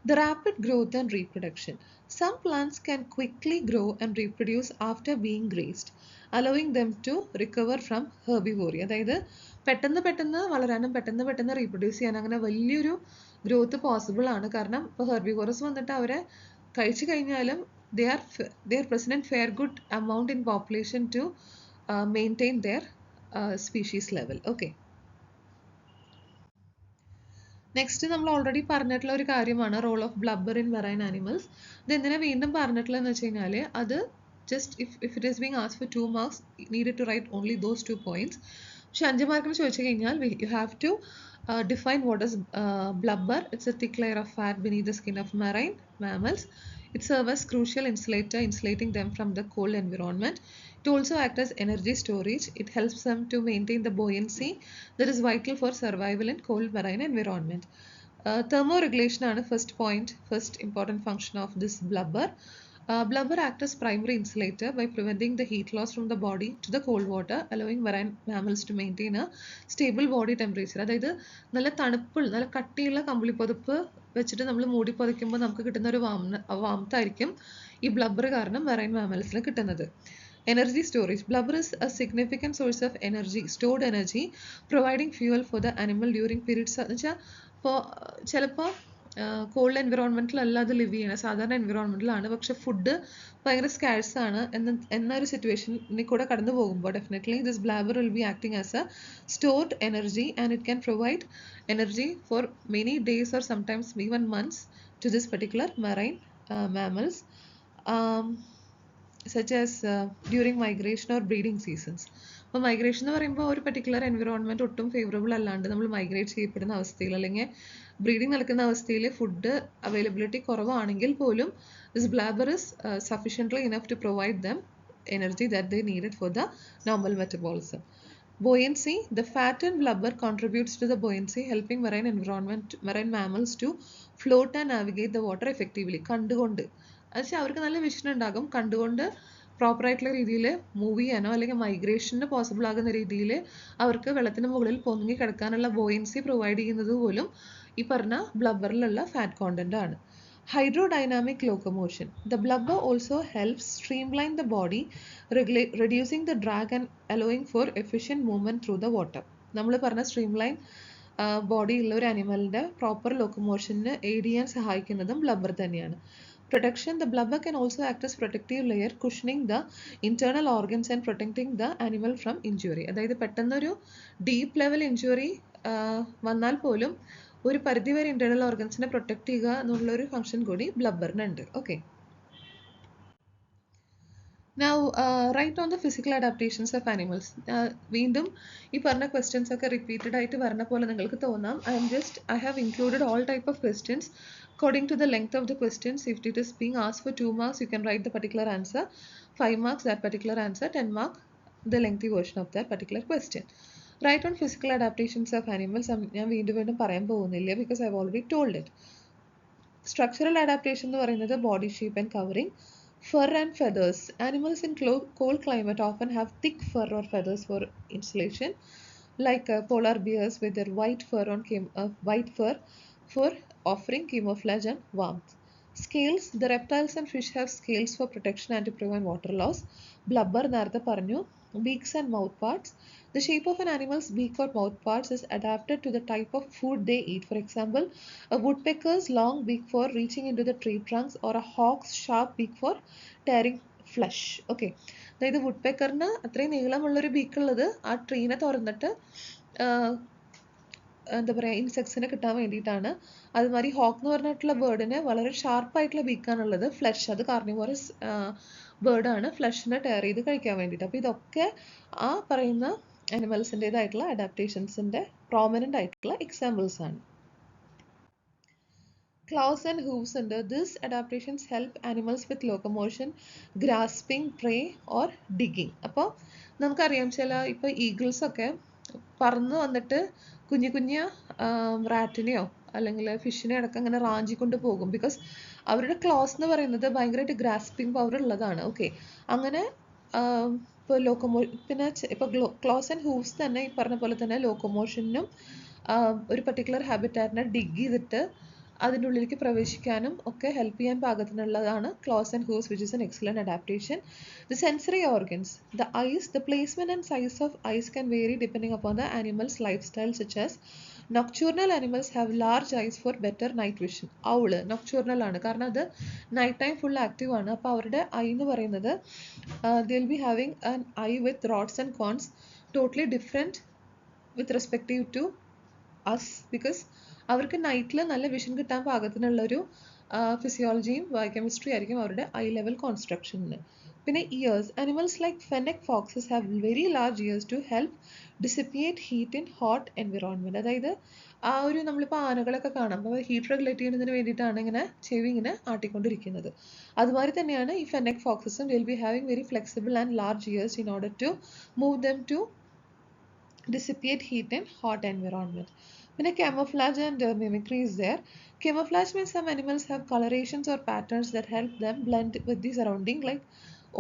The rapid growth and reproduction. Some plants can quickly grow and reproduce after being grazed, allowing them to recover from herbivory. അതായത് പെട്ടെന്ന് വളരാനും പെട്ടെന്ന് റീപ്രൊഡ്യൂസ് ചെയ്യാനും അങ്ങനെ വലിയൊരു ഗ്രോത്ത് പോസിബിൾ ആണ്. കാരണം ഇപ്പോൾ ഹെർബിവോറസ് വന്നിട്ട് അവരെ കഴിച്ചു കഴിഞ്ഞാലും they are present in fair good amount in population to maintain their species level. Okay. Next നമ്മൾ ഓൾറെഡി പറഞ്ഞിട്ടുള്ള ഒരു കാര്യമാണ് role of blubber in marine animals. ഇത് എന്തിനാ വീണ്ടും പറഞ്ഞിട്ടുള്ളതെന്ന് വെച്ച് കഴിഞ്ഞാൽ അത് just if it is being ask for 2 marks needed to write only those 2 points. പക്ഷെ 5 മാർക്കിന് ചോദിച്ചു കഴിഞ്ഞാൽ you have to define what is blubber. It's a thick layer of fat beneath the skin of marine mammals. It serves as crucial insulator, insulating them from the cold environment. It also acts as energy storage. It helps them to maintain the buoyancy that is vital for survival in cold marine environment. Thermoregulation ആണ് first point, first important function of this blubber. Blubber acts as primary insulator by preventing the heat loss from the body to the cold water, allowing marine mammals to maintain a stable body temperature. അതായത് നല്ല തണുപ്പുള്ള നല്ല കട്ടിയുള്ള കമ്പിളിപ്പുതപ്പ് വെച്ചിട്ട് നമ്മൾ മൂടി പുതയ്ക്കുമ്പോൾ നമുക്ക് കിട്ടുന്ന ഒരു വാമത്തായിരിക്കും ഈ ബ്ലബ്ബർ കാരണം മെറൈൻ മാമൽസിന് കിട്ടുന്നത്. Energy storage. Blubber is a significant source of energy, stored energy, providing fuel for the animal during periods. ഇപ്പോൾ ചിലപ്പോൾ കോൾഡ് എൻവിറോൺമെൻറ്റിലല്ല അത് ലിവ് ചെയ്യണത്, സാധാരണ എൻവിറോൺമെൻറ്റിലാണ്. പക്ഷെ ഫുഡ് ഭയങ്കര സ്കാഴ്സ് ആണ് എന്നൊരു സിറ്റുവേഷനിൽ കൂടെ കടന്നു പോകുമ്പോൾ definitely this blubber will be acting as a stored energy and it can provide energy for many days or sometimes even months to this particular marine mammals. Such as during migration or breeding seasons. അപ്പോൾ migration എന്ന് പറയുമ്പോൾ ഒരു particular environment ഒട്ടും favourable അല്ലാണ്ട് നമ്മൾ migrate ചെയ്യപ്പെടുന്ന അവസ്ഥയിൽ അല്ലെങ്കിൽ ബ്രീഡിങ് നടക്കുന്ന അവസ്ഥയിൽ ഫുഡ് അവൈലബിലിറ്റി കുറവാണെങ്കിൽ പോലും this blubber is sufficiently enough to provide them energy that they needed for the normal metabolism. Buoyancy. The fat and blubber contributes to the buoyancy, helping marine mammals to float and navigate the water effectively. കണ്ടുകൊണ്ട് എന്നുവെച്ചാൽ അവർക്ക് നല്ല vision ഉണ്ടാകും, കണ്ടുകൊണ്ട് പ്രോപ്പറായിട്ടുള്ള രീതിയിൽ move ചെയ്യാനോ അല്ലെങ്കിൽ മൈഗ്രേഷന് പോസിബിൾ ആകുന്ന രീതിയിൽ അവർക്ക് വെള്ളത്തിന് മുകളിൽ പൊങ്ങി കിടക്കാനുള്ള ബോയൻസി പ്രൊവൈഡ് ചെയ്യുന്നത് പോലും ഈ പറഞ്ഞ ബ്ലബ്ബറിലുള്ള ഫാറ്റ് കോണ്ടന്റ് ആണ്. Hydrodynamic locomotion. The blubber also helps streamline the body, reducing the drag and allowing for efficient movement through the water. നമ്മൾ പറഞ്ഞ സ്ട്രീംലൈൻ ബോഡി ഉള്ള ഒരു അനിമലിൻ്റെ പ്രോപ്പർ ലോക്കോമോഷന് എയ്ഡ് ചെയ്യാൻ സഹായിക്കുന്നതും ബ്ലബ്ബർ തന്നെയാണ്. Protection. The blubber can also act as protective layer, cushioning the internal organs and protecting the animal from injury. അതായത് പെട്ടെന്നൊരു deep level injury വന്നാൽ പോലും ഒരു പരിധിവരെ ഇന്റേണൽ ഓർഗൻസിനെ പ്രൊട്ടക്ട് ചെയ്യുക എന്നുള്ളൊരു ഫംഗ്ഷൻ കൂടി ബ്ലബ്ബറിനുണ്ട്. Okay. Now, write on the physical adaptations of animals. വീണ്ടും ഈ പറഞ്ഞ ക്വസ്റ്റ്യൻസ് ഒക്കെ റിപ്പീറ്റഡ് ആയിട്ട് വരുന്ന പോലെ നിങ്ങൾക്ക് തോന്നാം. I have included all type of questions according to the length of the questions. If it is being asked for 2 marks, you can write the particular answer. 5 marks that particular answer, 10 mark the lengthy version of that particular question. Write on physical adaptations of animals. ഞാൻ വീണ്ടും പറയാൻ പോകുന്നില്ല because I have already told it. Structural adaptation എന്ന് പറയുന്നത് body shape and covering. Fur and feathers. Animals in cold climate often have thick fur or feathers for insulation, like polar bears with their white fur for offering camouflage and warmth. Scales. The reptiles and fish have scales for protection and to prevent water loss. Blubber നേരത്തെ പറഞ്ഞു. Beaks and mouth parts. The shape of an animal's beak or mouth parts is adapted to the type of food they eat. For example, a woodpecker's long beak for reaching into the tree trunks or a hawk's sharp beak for tearing flesh. Okay. അതായത് വുഡ്പെക്കറിന് അത്രയും നീളമുള്ളൊരു ബീക്കുള്ളത് ആ ട്രീനെ തുറന്നിട്ട് എന്താ പറയുക ഇൻസെക്ട്സിനെ കിട്ടാൻ വേണ്ടിയിട്ടാണ്. അതുമാതിരി hoc എന്ന് പറഞ്ഞിട്ടുള്ള ബേർഡിന് വളരെ ഷാർപ്പായിട്ടുള്ള ബീക്കാണുള്ളത്. ഫ്ലഷ് അത് കാർണിവോറസ് ബേർഡാണ്, ഫ്ലഷിനെ ടയർ ചെയ്ത് കഴിക്കാൻ വേണ്ടിയിട്ട്. അപ്പോൾ ഇതൊക്കെ ആ പറയുന്ന അനിമൽസിൻ്റെതായിട്ടുള്ള അഡാപ്റ്റേഷൻസിൻ്റെ പ്രോമിനൻ്റ് ആയിട്ടുള്ള എക്സാമ്പിൾസ് ആണ്. Claws and hooves under this adaptations help animals with locomotion, grasping prey or digging. അപ്പോൾ നമുക്കറിയാം ചില ഇപ്പോൾ ഈഗിൾസ് ഒക്കെ പറന്ന് വന്നിട്ട് കുഞ്ഞു റാറ്റിനെയോ അല്ലെങ്കിൽ ഫിഷിനെ അടക്കം അങ്ങനെ റാഞ്ചിക്കൊണ്ട് പോകും. ബിക്കോസ് അവരുടെ ക്ലോസ് എന്ന് പറയുന്നത് ഭയങ്കരമായിട്ട് ഗ്രാസ്പിംഗ് പവർ ഉള്ളതാണ്. ഓക്കെ. അങ്ങനെ ഇപ്പോൾ പിന്നെ ഇപ്പോൾ ക്ലോസ് ആൻഡ് ഹൂവ്സ് തന്നെ ഈ പറഞ്ഞ പോലെ തന്നെ ലോക്കോമോഷനും ഒരു പർട്ടിക്കുലർ ഹാബിറ്റാറ്റിനെ ഡിഗ് ചെയ്തിട്ട് അതിൻ്റെ ഉള്ളിലേക്ക് പ്രവേശിക്കാനും ഒക്കെ ഹെൽപ്പ് ചെയ്യാൻ പാകത്തിനുള്ളതാണ് claws and hooves, which is an excellent adaptation. The sensory organs, the eyes, the placement and size of eyes can vary depending upon the animal's lifestyle, such as nocturnal animals have large eyes for better night vision. ഔള് nocturnal ആണ്, കാരണം അത് night time full active ആണ്. അപ്പോൾ അവരുടെ I എന്ന് പറയുന്നത് they will be having an eye with rods and cones totally different with respective to us, because അവർക്ക് നൈറ്റിൽ നല്ല വിഷൻ കിട്ടാൻ പാകത്തിനുള്ളൊരു ഫിസിയോളജിയും ബയോകെമിസ്ട്രി ആയിരിക്കും അവരുടെ ഐ ലെവൽ കോൺസ്ട്രക്ഷനിന്. പിന്നെ ears, animals like fennec foxes have very large ears to help dissipate heat in hot environment. അതായത് ആ ഒരു നമ്മളിപ്പോൾ ആനകളൊക്കെ കാണാം, അപ്പോൾ ഹീറ്റ് റെഗുലേറ്റ് ചെയ്യുന്നതിന് വേണ്ടിയിട്ടാണ് ഇങ്ങനെ ചെവി ഇങ്ങനെ ആട്ടിക്കൊണ്ടിരിക്കുന്നത്. അതുമാതിരി തന്നെയാണ് ഈ ഫെനക് ഫോക്സസും will be having very flexible and large ears in order to move them to dissipate heat in hot environment. When a camouflage and mimicry is there. Camouflage means some animals have colorations or patterns that help them blend with the surrounding, like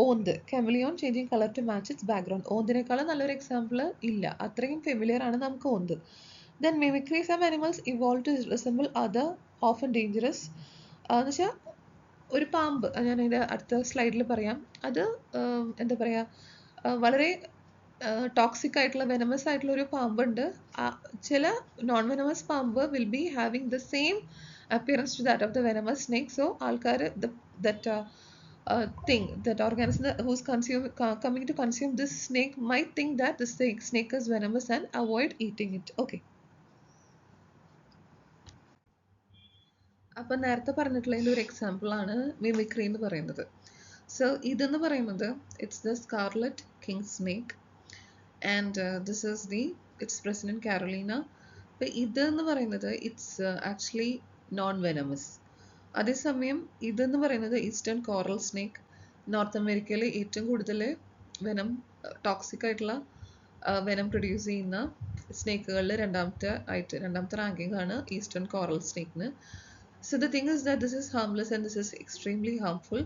ഓന്ത്, chameleon changing color to match its background. ഓന്തിനേക്കാളും നല്ലൊരു example ഇല്ല, അത്രയും familiar ആണ് നമുക്ക് ഓന്ത്. Then mimicry, some animals evolve to resemble other often dangerous. എന്ന് വെച്ചാൽ ഒരു പാമ്പ്, ഞാൻ അതിൻ്റെ അടുത്ത സ്ലൈഡിൽ പറയാം, അത് എന്താ പറയുക, വളരെ ടോക്സിക് ആയിട്ടുള്ള വെനമസ് ആയിട്ടുള്ള ഒരു പാമ്പുണ്ട്. ചില നോൺ വെനമസ് പാമ്പ് will be having the same appearance to that of the venomous snake. So ആൾക്കാർ thing, that organism who's coming to consume this snake might think that this snake is venomous and avoid eating it. Okay. അപ്പം നേരത്തെ പറഞ്ഞിട്ടുള്ളതിൻ്റെ ഒരു example ആണ് mimicry എന്ന് പറയുന്നത്. So ഇതെന്ന് പറയുന്നത് it's the scarlet king snake, and this is it's present in Carolina. അപ്പോൾ ഇതെന്ന് പറയുന്നത് ഇറ്റ്സ് ആക്ച്വലി നോൺ വെനമസ്. അതേസമയം ഇതെന്ന് പറയുന്നത് ഈസ്റ്റേൺ കോറൽ സ്നേക്ക്, നോർത്ത് അമേരിക്കയിൽ ഏറ്റവും കൂടുതൽ ടോക്സിക് ആയിട്ടുള്ള വെനം പ്രൊഡ്യൂസ് ചെയ്യുന്ന സ്നേക്കുകളിൽ രണ്ടാമത്തെ റാങ്കിങ് ആണ് ഈസ്റ്റേൺ കോറൽ സ്നേക്കിന്. So the thing is that this is harmless and this is extremely harmful.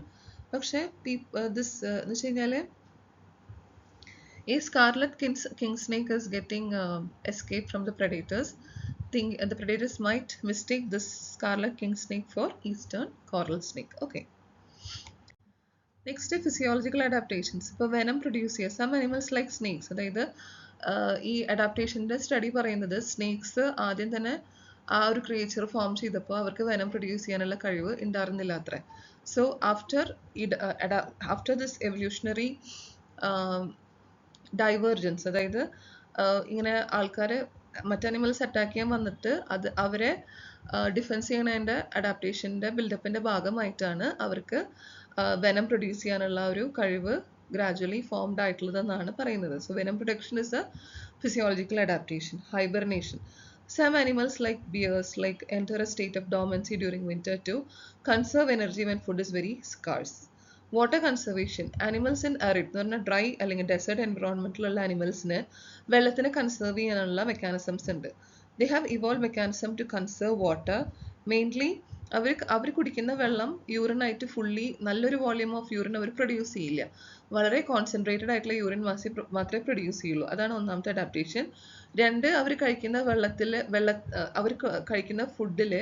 പക്ഷേ this എന്ന് വെച്ച് കഴിഞ്ഞാൽ ഈ scarlet king snake is getting escape from the predators. The predators might mistake this scarlet king snake for eastern coral snake. Okay. Next, physiological adaptations. ഇപ്പോൾ venom produce ചെയ്യുക some animals like snakes. അതായത് ഈ അഡാപ്റ്റേഷൻ്റെ study പറയുന്നത് snakes ആദ്യം തന്നെ ആ ഒരു creature form ചെയ്തപ്പോൾ അവർക്ക് വെനം പ്രൊഡ്യൂസ് ചെയ്യാനുള്ള കഴിവ് ഉണ്ടായിരുന്നില്ല അത്രേ. So after this evolutionary divergence, അതായത് ഇങ്ങനെ ആൾക്കാർ മറ്റ് അനിമൽസ് അറ്റാക്ക് ചെയ്യാൻ വന്നിട്ട് അവരെ ഡിഫെൻസ് ചെയ്യണതിൻ്റെ അഡാപ്റ്റേഷൻ്റെ ബിൽഡപ്പിൻ്റെ ഭാഗമായിട്ടാണ് അവർക്ക് വെനം പ്രൊഡ്യൂസ് ചെയ്യാനുള്ള ഒരു കഴിവ് ഗ്രാജുവലി ഫോംഡ് ആയിട്ടുള്ളതെന്നാണ് പറയുന്നത്. So venom production is A physiological adaptation. Hibernation, some animals like bears enter a state of dormancy during winter to conserve energy when food is very scarce. Water conservation, animals in arid എന്ന് പറഞ്ഞാൽ dry അല്ലെങ്കിൽ desert എൻവിറോൺമെൻറ്റിലുള്ള ആനിമൽസിന് വെള്ളത്തിനെ conserve ചെയ്യാനുള്ള mechanisms ഉണ്ട്. They have evolve mechanism to conserve water. Mainly അവർ കുടിക്കുന്ന വെള്ളം യൂറിനായിട്ട് ഫുള്ളി നല്ലൊരു വോള്യൂം ഓഫ് യൂറിൻ അവർ പ്രൊഡ്യൂസ് ചെയ്യില്ല, വളരെ കോൺസെൻട്രേറ്റഡ് ആയിട്ടുള്ള യൂറിൻ മാത്രമേ പ്രൊഡ്യൂസ് ചെയ്യുള്ളൂ. അതാണ് ഒന്നാമത്തെ അഡാപ്റ്റേഷൻ. രണ്ട്, അവർ കഴിക്കുന്ന അവർ കഴിക്കുന്ന ഫുഡിൽ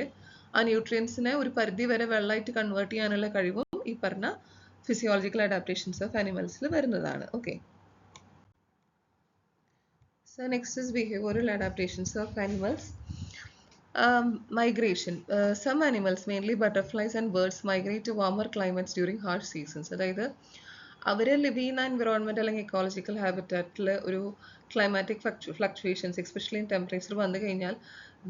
ആ ന്യൂട്രിയൻസിനെ ഒരു പരിധി വരെ വെള്ളമായിട്ട് കൺവേർട്ട് ചെയ്യാനുള്ള കഴിവും ഈ പറഞ്ഞ ഫിസിയോളജിക്കൽ അഡാപ്റ്റേഷൻസ് ഓഫ് ആനിമൽസിൽ വരുന്നതാണ്. Okay. So next is behavioural adaptations of animals. Migration. Some animals, mainly butterflies and birds, migrate to warmer climates during harsh seasons. അതായത് അവർ ലിവ് ചെയ്യുന്ന എൻവിറോൺമെൻറ്റ് അല്ലെങ്കിൽ എക്കോളജിക്കൽ ഹാബിറ്റാറ്റിൽ ഒരു climatic fluctuations especially in temperature വന്നു കഴിഞ്ഞാൽ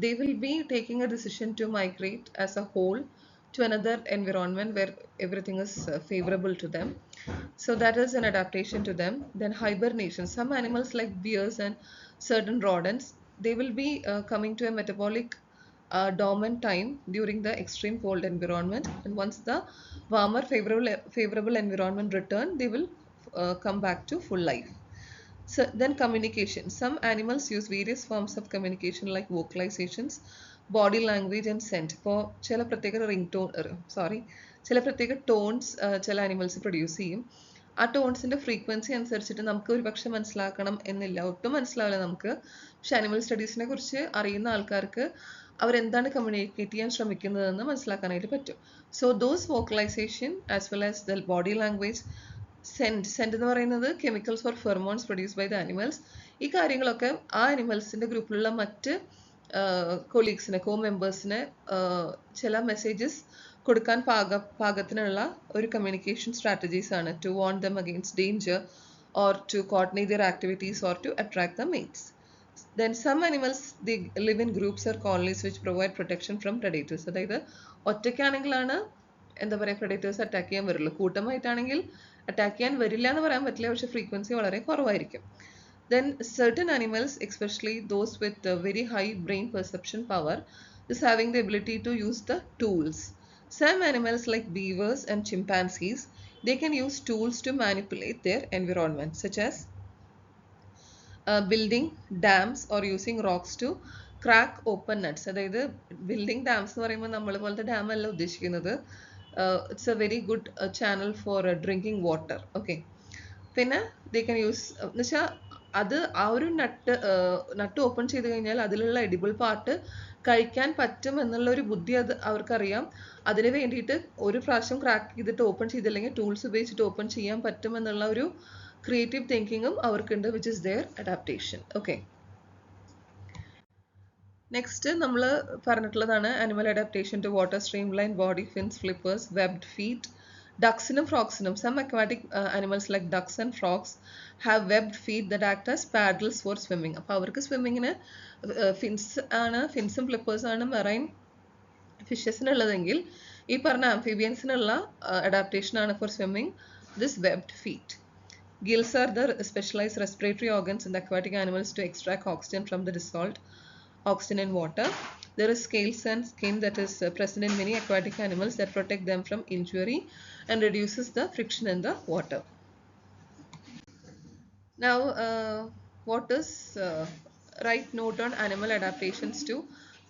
they will be taking a decision to migrate as a whole to another environment where everything is favorable to them. So that is an adaptation to them. Then hibernation. Some animals like bears and certain rodents, they will be coming to a metabolic dormant time during the extreme cold environment, and once the warmer favorable environment return, they will come back to full life. So then communication. Some animals use various forms of communication like vocalizations, body language and scent. ഇപ്പോൾ ചില പ്രത്യേക tones ചില animals produce ചെയ്യും. ആ ടോൺസിന്റെ frequency അനുസരിച്ചിട്ട് നമുക്ക് ഒരു പക്ഷെ മനസ്സിലാക്കണം എന്നില്ല, ഒട്ടും മനസ്സിലാവില്ല നമുക്ക്. പക്ഷെ അനിമൽ സ്റ്റഡീസിനെ കുറിച്ച് അറിയുന്ന ആൾക്കാർക്ക് അവരെന്താണ് കമ്മ്യൂണിക്കേറ്റ് ചെയ്യാൻ ശ്രമിക്കുന്നതെന്ന് മനസ്സിലാക്കാനായിട്ട് പറ്റും. So those vocalisation as well as the body language, scent എന്ന് പറയുന്നത് chemicals for pheromones produce by the animals. ഈ കാര്യങ്ങളൊക്കെ ആ അനിമൽസിന്റെ ഗ്രൂപ്പിലുള്ള മറ്റ് കൊളീഗ്സിന്, മെമ്പേഴ്സിന് ചില മെസ്സേജസ് കൊടുക്കാൻ പാകത്തിനുള്ള ഒരു കമ്മ്യൂണിക്കേഷൻ സ്ട്രാറ്റജീസ് ആണ്. To warn them against danger or to coordinate their activities or to attract the mates. Then some animals they live in groups or colonies which provide protection from predators. അതായത് ഒറ്റയ്ക്കാണെങ്കിലാണ് എന്താ പറയുക predators attack ചെയ്യാൻ വരുള്ളൂ. കൂട്ടമായിട്ടാണെങ്കിൽ attack ചെയ്യാൻ വരില്ല എന്ന് പറയാൻ പറ്റില്ല, പക്ഷെ ഫ്രീക്വൻസി വളരെ കുറവായിരിക്കും. Then certain animals, especially those with very high brain perception power, is having the ability to use the tools. Some animals like beavers and chimpanzees, they can use tools to manipulate their environment, such as building dams or using rocks to crack open nuts. അതായത് building dams എന്ന് പറയുമ്പോൾ നമ്മൾ പോലത്തെ dam അല്ല ഉദ്ദേശിക്കുന്നത്. It's A very good channel for drinking water. Okay, പിന്നെ they can use എന്ന് വെച്ചാൽ അത് ആ ഒരു നട്ട് ഓപ്പൺ ചെയ്ത് കഴിഞ്ഞാൽ അതിലുള്ള എഡിബിൾ പാർട്ട് കഴിക്കാൻ പറ്റും എന്നുള്ള ഒരു ബുദ്ധി അത് അവർക്കറിയാം. അതിന് വേണ്ടിയിട്ട് ഒരു പ്രാവശ്യം ക്രാക്ക് ചെയ്തിട്ട് ഓപ്പൺ ചെയ്തില്ലെങ്കിൽ ടൂൾസ് ഉപയോഗിച്ചിട്ട് ഓപ്പൺ ചെയ്യാൻ പറ്റും എന്നുള്ള ഒരു ക്രിയേറ്റീവ് തിങ്കിങ്ങും അവർക്കുണ്ട്, which is their adaptation. Okay, next നമ്മൾ പറഞ്ഞിട്ടുള്ളതാണ് animal adaptation to water, streamline body, fins, flippers, webbed feet. ഡക്സിനും ഫ്രോഗ്സിനും, some aquatic animals like ducks and frogs have webbed feet that act as paddles for swimming. അപ്പോൾ അവർക്ക് സ്വിമ്മിങ്ങിന് ഫിൻസും ഫ്ലിപ്പേഴ്സ് ആണ് marine ഫിഷസിനുള്ളതെങ്കിൽ ഈ പറഞ്ഞ ആംഫിബിയൻസിനുള്ള അഡാപ്റ്റേഷൻ ആണ് for swimming this webbed feet. Gills are the specialized respiratory organs in the aquatic animals to extract oxygen from the dissolved oxygen in water. There is scales and skin that is present in many aquatic animals that protect them from injury and reduces the friction in the water. Now, what is right note on animal adaptations to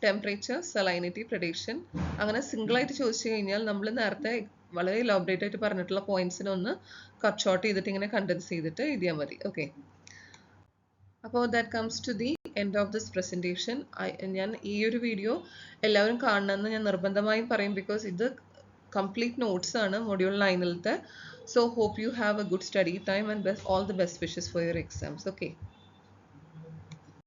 temperature, salinity, predation? അങ്ങനെ single ആയിട്ട് ചോദിച്ചു കഴിഞ്ഞാൽ നമ്മൾ നേരത്തെ വളരെ elaborate ആയിട്ട് പറഞ്ഞിട്ടുള്ള പോയിന്റ്സിനെ ഒന്ന് കട്ട് ഷോർട്ട് ചെയ്തിട്ട് ഇങ്ങനെ കണ്ടൻസ് ചെയ്തിട്ട് എഴുതിയാൽ മതി. ഓക്കെ, അപ്പോൾ that comes to the end of this presentation. ഞാൻ ഈ ഒരു വീഡിയോ എല്ലാവരും കാണണമെന്ന് ഞാൻ നിർബന്ധമായും പറയും, ബിക്കോസ് ഇത് കംപ്ലീറ്റ് നോട്ട്സ് ആണ് മൊഡ്യൂൾ 9-ലത്തെ. So hope you have a good study time and all the best wishes for your exams. Okay.